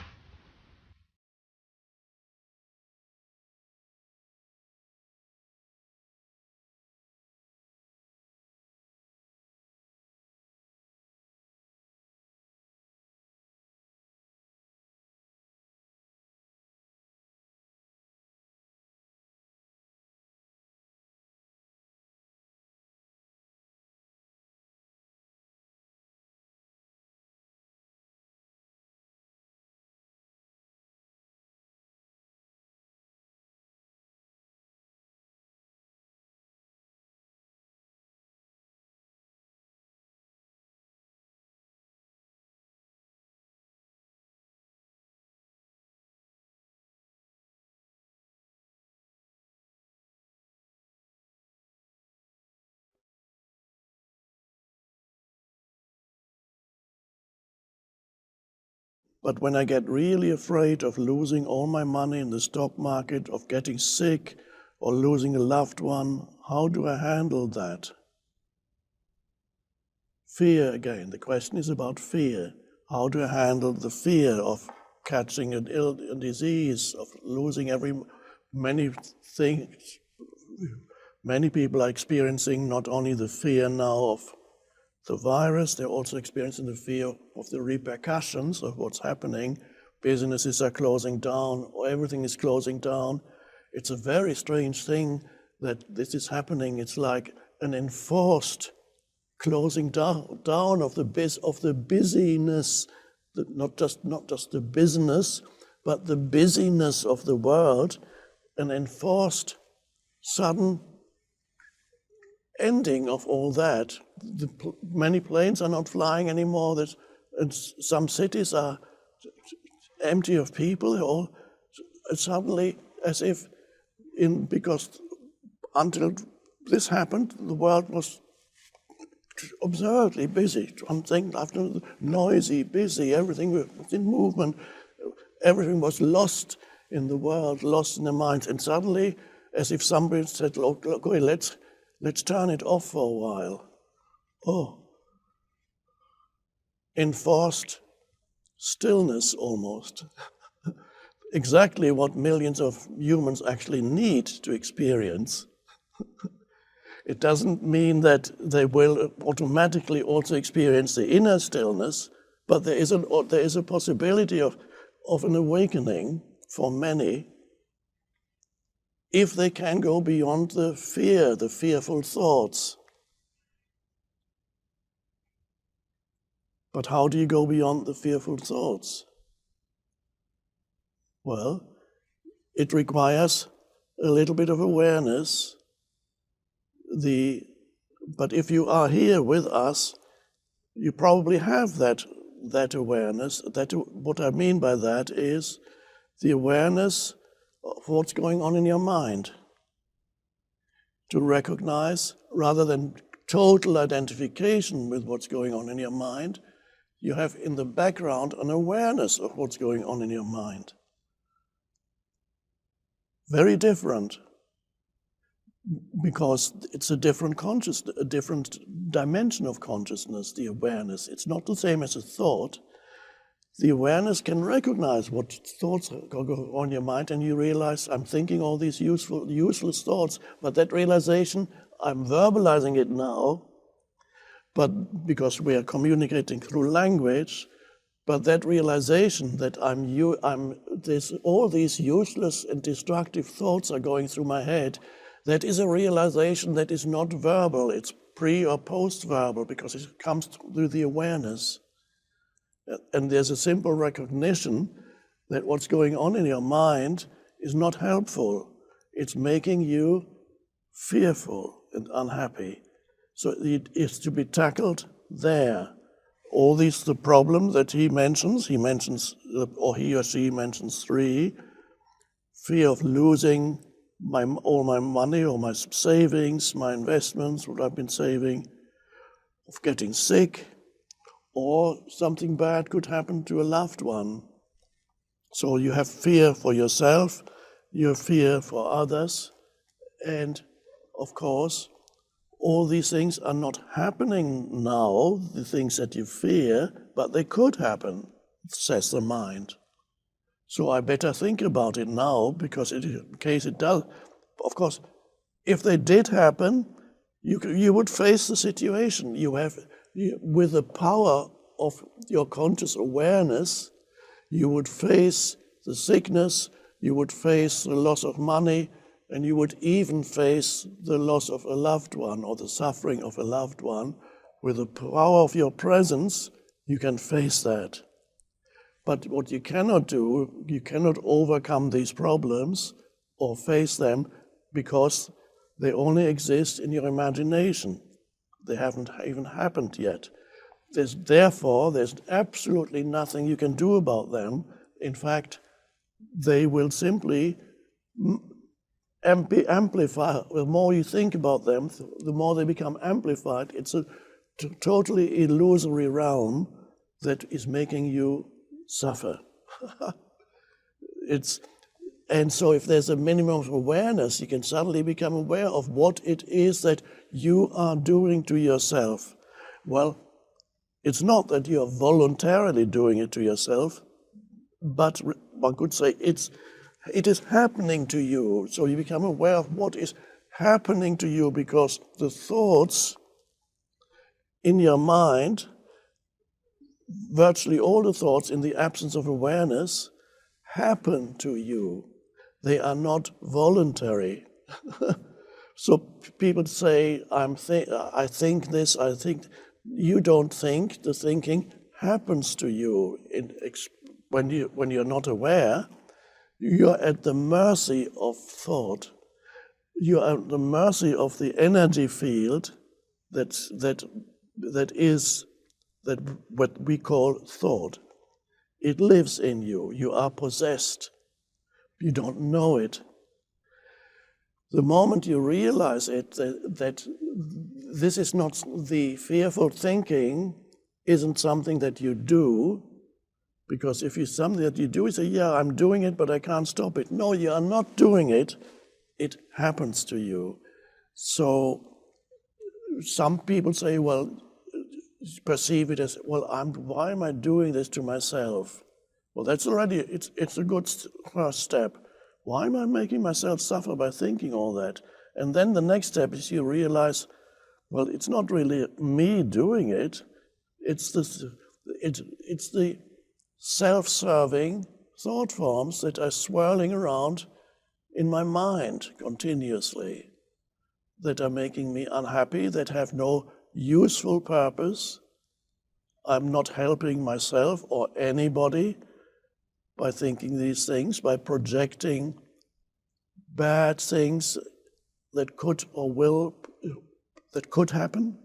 But when I get really afraid of losing all my money in the stock market, of getting sick or losing a loved one, how do I handle that? Fear again. The question is about fear. How do I handle the fear of catching a disease, of losing many things? Many people are experiencing not only the fear now of the virus, they're also experiencing the fear of the repercussions of what's happening. Businesses are closing down, or everything is closing down. It's a very strange thing that this is happening. It's like an enforced closing down of the busyness, not just the business, but the busyness of the world, an enforced sudden ending of all that. Many planes are not flying anymore. And some cities are empty of people. Suddenly, as if because until this happened, the world was absurdly busy. One thing after noisy, busy. Everything was in movement. Everything was lost in the world, lost in the minds. And suddenly, as if somebody said, "Look, let's turn it off for a while." Oh, enforced stillness almost. Exactly what millions of humans actually need to experience. It doesn't mean that they will automatically also experience the inner stillness, but there is a possibility of an awakening for many if they can go beyond the fear, the fearful thoughts. But how do you go beyond the fearful thoughts? Well, it requires a little bit of awareness. But if you are here with us, you probably have that awareness. What I mean by that is the awareness of what's going on in your mind. To recognize, rather than total identification with what's going on in your mind, you have in the background an awareness of what's going on in your mind. Very different, because it's a different consciousness, a different dimension of consciousness, the awareness. It's not the same as a thought. The awareness can recognize what thoughts go on in your mind, and you realize, I'm thinking all these useless thoughts, but that realization, I'm verbalizing it now, but because we are communicating through language, but that realization that all these useless and destructive thoughts are going through my head, that is a realization that is not verbal. It's pre or post-verbal, because it comes through the awareness. And there's a simple recognition that what's going on in your mind is not helpful. It's making you fearful and unhappy. So it is to be tackled there. All these, the problem that he mentions, or he or she mentions 3: fear of losing all my money, or my savings, my investments, what I've been saving, of getting sick, or something bad could happen to a loved one. So you have fear for yourself, you have fear for others, and of course, all these things are not happening now, the things that you fear, but they could happen, says the mind. So I better think about it now, because in case it does, of course, if they did happen, you would face the situation. With the power of your conscious awareness, you would face the sickness, you would face the loss of money, and you would even face the loss of a loved one or the suffering of a loved one. With the power of your presence, you can face that. But what you cannot do, you cannot overcome these problems or face them because they only exist in your imagination. They haven't even happened yet. Therefore, there's absolutely nothing you can do about them. In fact, they will simply amplify. The more you think about them, the more they become amplified. It's a totally illusory realm that is making you suffer. And so if there's a minimum of awareness, you can suddenly become aware of what it is that you are doing to yourself. Well, it's not that you're voluntarily doing it to yourself, but one could say it is happening to you. So you become aware of what is happening to you, because the thoughts in your mind, virtually all the thoughts in the absence of awareness, happen to you. They are not voluntary. So people say, I think this, I think. You don't think, the thinking happens to you. When you're not aware, you're at the mercy of thought. You're at the mercy of the energy field that what we call thought. It lives in you. You are possessed. You don't know it. The moment you realize it, that this is not the fearful thinking, isn't something that you do, because if it's something that you do, you say, yeah, I'm doing it, but I can't stop it. No, you are not doing it. It happens to you. So some people say, well, perceive it as, well, why am I doing this to myself? Well, that's already, it's a good first step. Why am I making myself suffer by thinking all that? And then the next step is you realize, well, it's not really me doing it. It's the self-serving thought forms that are swirling around in my mind continuously, that are making me unhappy, that have no useful purpose. I'm not helping myself or anybody by thinking these things, by projecting bad things that could happen.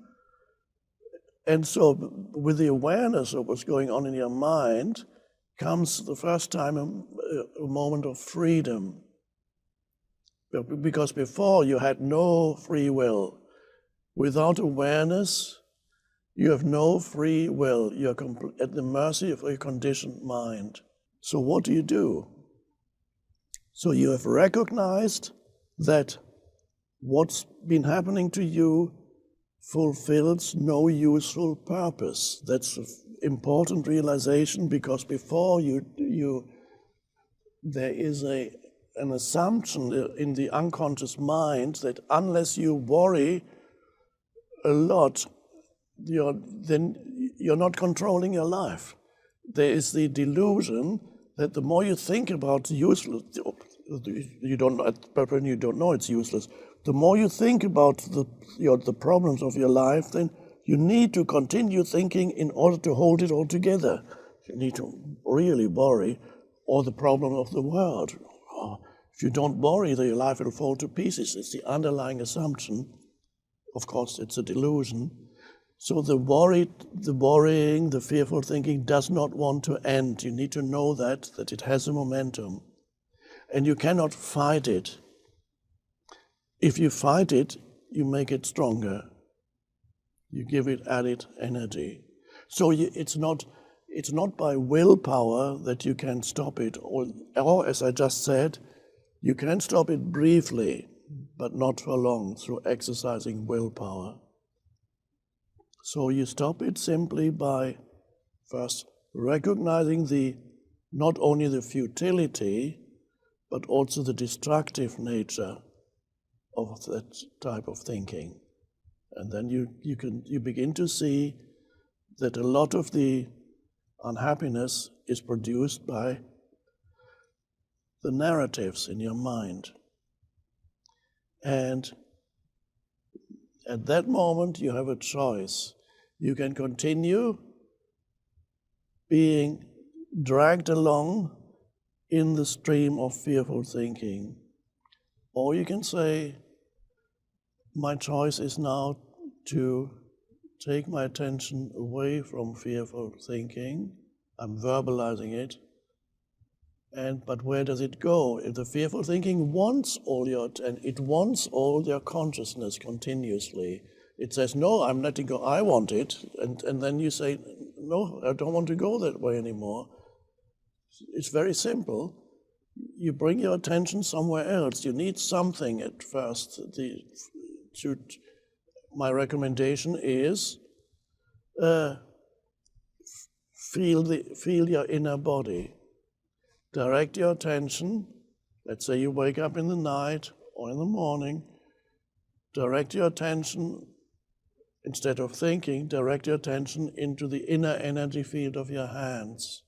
And so with the awareness of what's going on in your mind comes the first time a moment of freedom. Because before you had no free will. Without awareness, you have no free will. You're at the mercy of a conditioned mind. So what do? So you have recognized that what's been happening to you fulfills no useful purpose. That's an important realization, because before there is an assumption in the unconscious mind that unless you worry a lot, then you're not controlling your life. There is the delusion that the more you think about useless, you don't know it's useless. The more you think about the problems of your life, then you need to continue thinking in order to hold it all together. You need to really worry, or the problem of the world. If you don't worry, then your life will fall to pieces. It's the underlying assumption. Of course, it's a delusion. So the worrying, the fearful thinking does not want to end. You need to know that it has a momentum. And you cannot fight it. If you fight it, you make it stronger. You give it added energy. So it's not by willpower that you can stop it, or as I just said, you can stop it briefly, but not for long through exercising willpower. So you stop it simply by first recognizing not only the futility, but also the destructive nature of that type of thinking. And then you begin to see that a lot of the unhappiness is produced by the narratives in your mind. And at that moment you have a choice. You can continue being dragged along in the stream of fearful thinking, or you can say, my choice is now to take my attention away from fearful thinking. I'm verbalizing it. But where does it go? If the fearful thinking wants all your consciousness continuously. It says, no, I'm letting go, I want it. And then you say, no, I don't want to go that way anymore. It's very simple. You bring your attention somewhere else. You need something at first. My recommendation is feel your inner body. Direct your attention. Let's say you wake up in the night or in the morning. Direct your attention, instead of thinking, direct your attention into the inner energy field of your hands.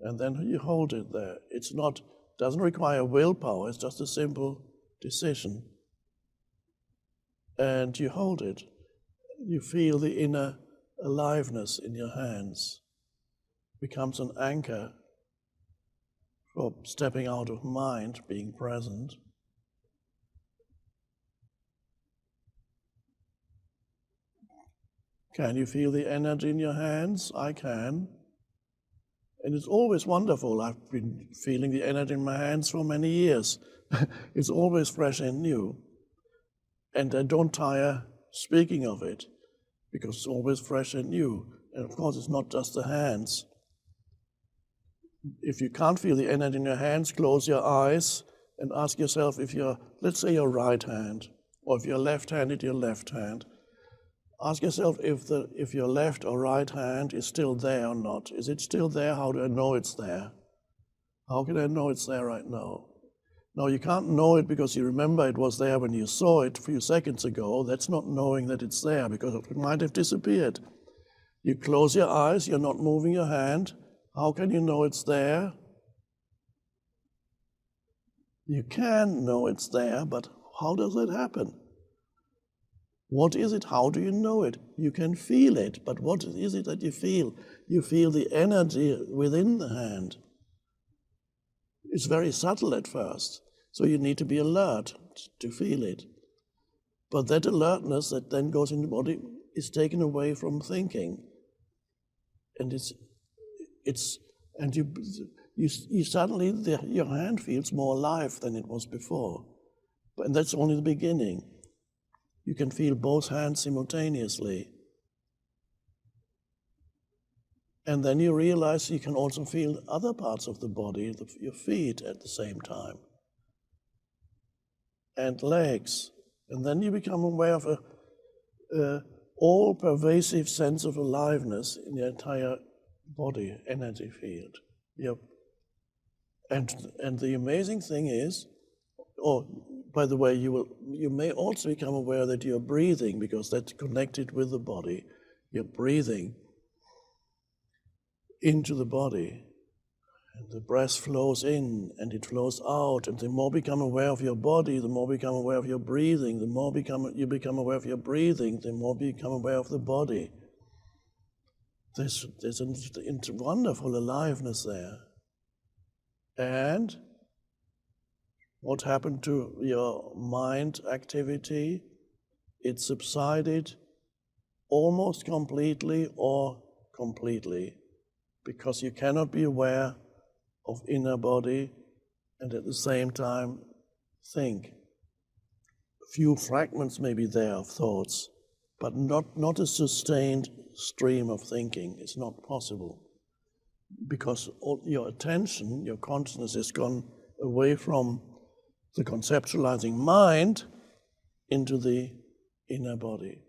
And then you hold it there. Doesn't require willpower, it's just a simple decision. And you hold it. You feel the inner aliveness in your hands. Becomes an anchor for stepping out of mind, being present. Can you feel the energy in your hands? I can. And it's always wonderful. I've been feeling the energy in my hands for many years. It's always fresh and new. And I don't tire speaking of it, because it's always fresh and new. And of course, it's not just the hands. If you can't feel the energy in your hands, close your eyes and ask yourself let's say your right hand, or if you're left-handed, your left hand. Ask yourself if your left or right hand is still there or not. Is it still there? How do I know it's there? How can I know it's there right now? No, you can't know it because you remember it was there when you saw it a few seconds ago. That's not knowing that it's there, because it might have disappeared. You close your eyes, you're not moving your hand. How can you know it's there? You can know it's there, but how does that happen? What is it? How do you know it? You can feel it, but what is it that you feel? You feel the energy within the hand. It's very subtle at first, so you need to be alert to feel it. But that alertness that then goes in the body is taken away from thinking, and you suddenly your hand feels more alive than it was before, and that's only the beginning. You can feel both hands simultaneously. And then you realize you can also feel other parts of the body, your feet at the same time, and legs. And then you become aware of a all-pervasive sense of aliveness in the entire body, energy field. Yep. And the amazing thing is, by the way, you may also become aware that you're breathing, because that's connected with the body. You're breathing into the body. And the breath flows in and it flows out. And the more you become aware of your body, the more you become aware of your breathing. The more you become aware of your breathing, the more you become aware of the body. There's a wonderful aliveness there. And what happened to your mind activity? It subsided almost completely or completely, because you cannot be aware of inner body and at the same time think. few fragments maybe there of thoughts, but not a sustained stream of thinking. It's not possible, because all your attention, your consciousness has gone away from the conceptualizing mind into the inner body.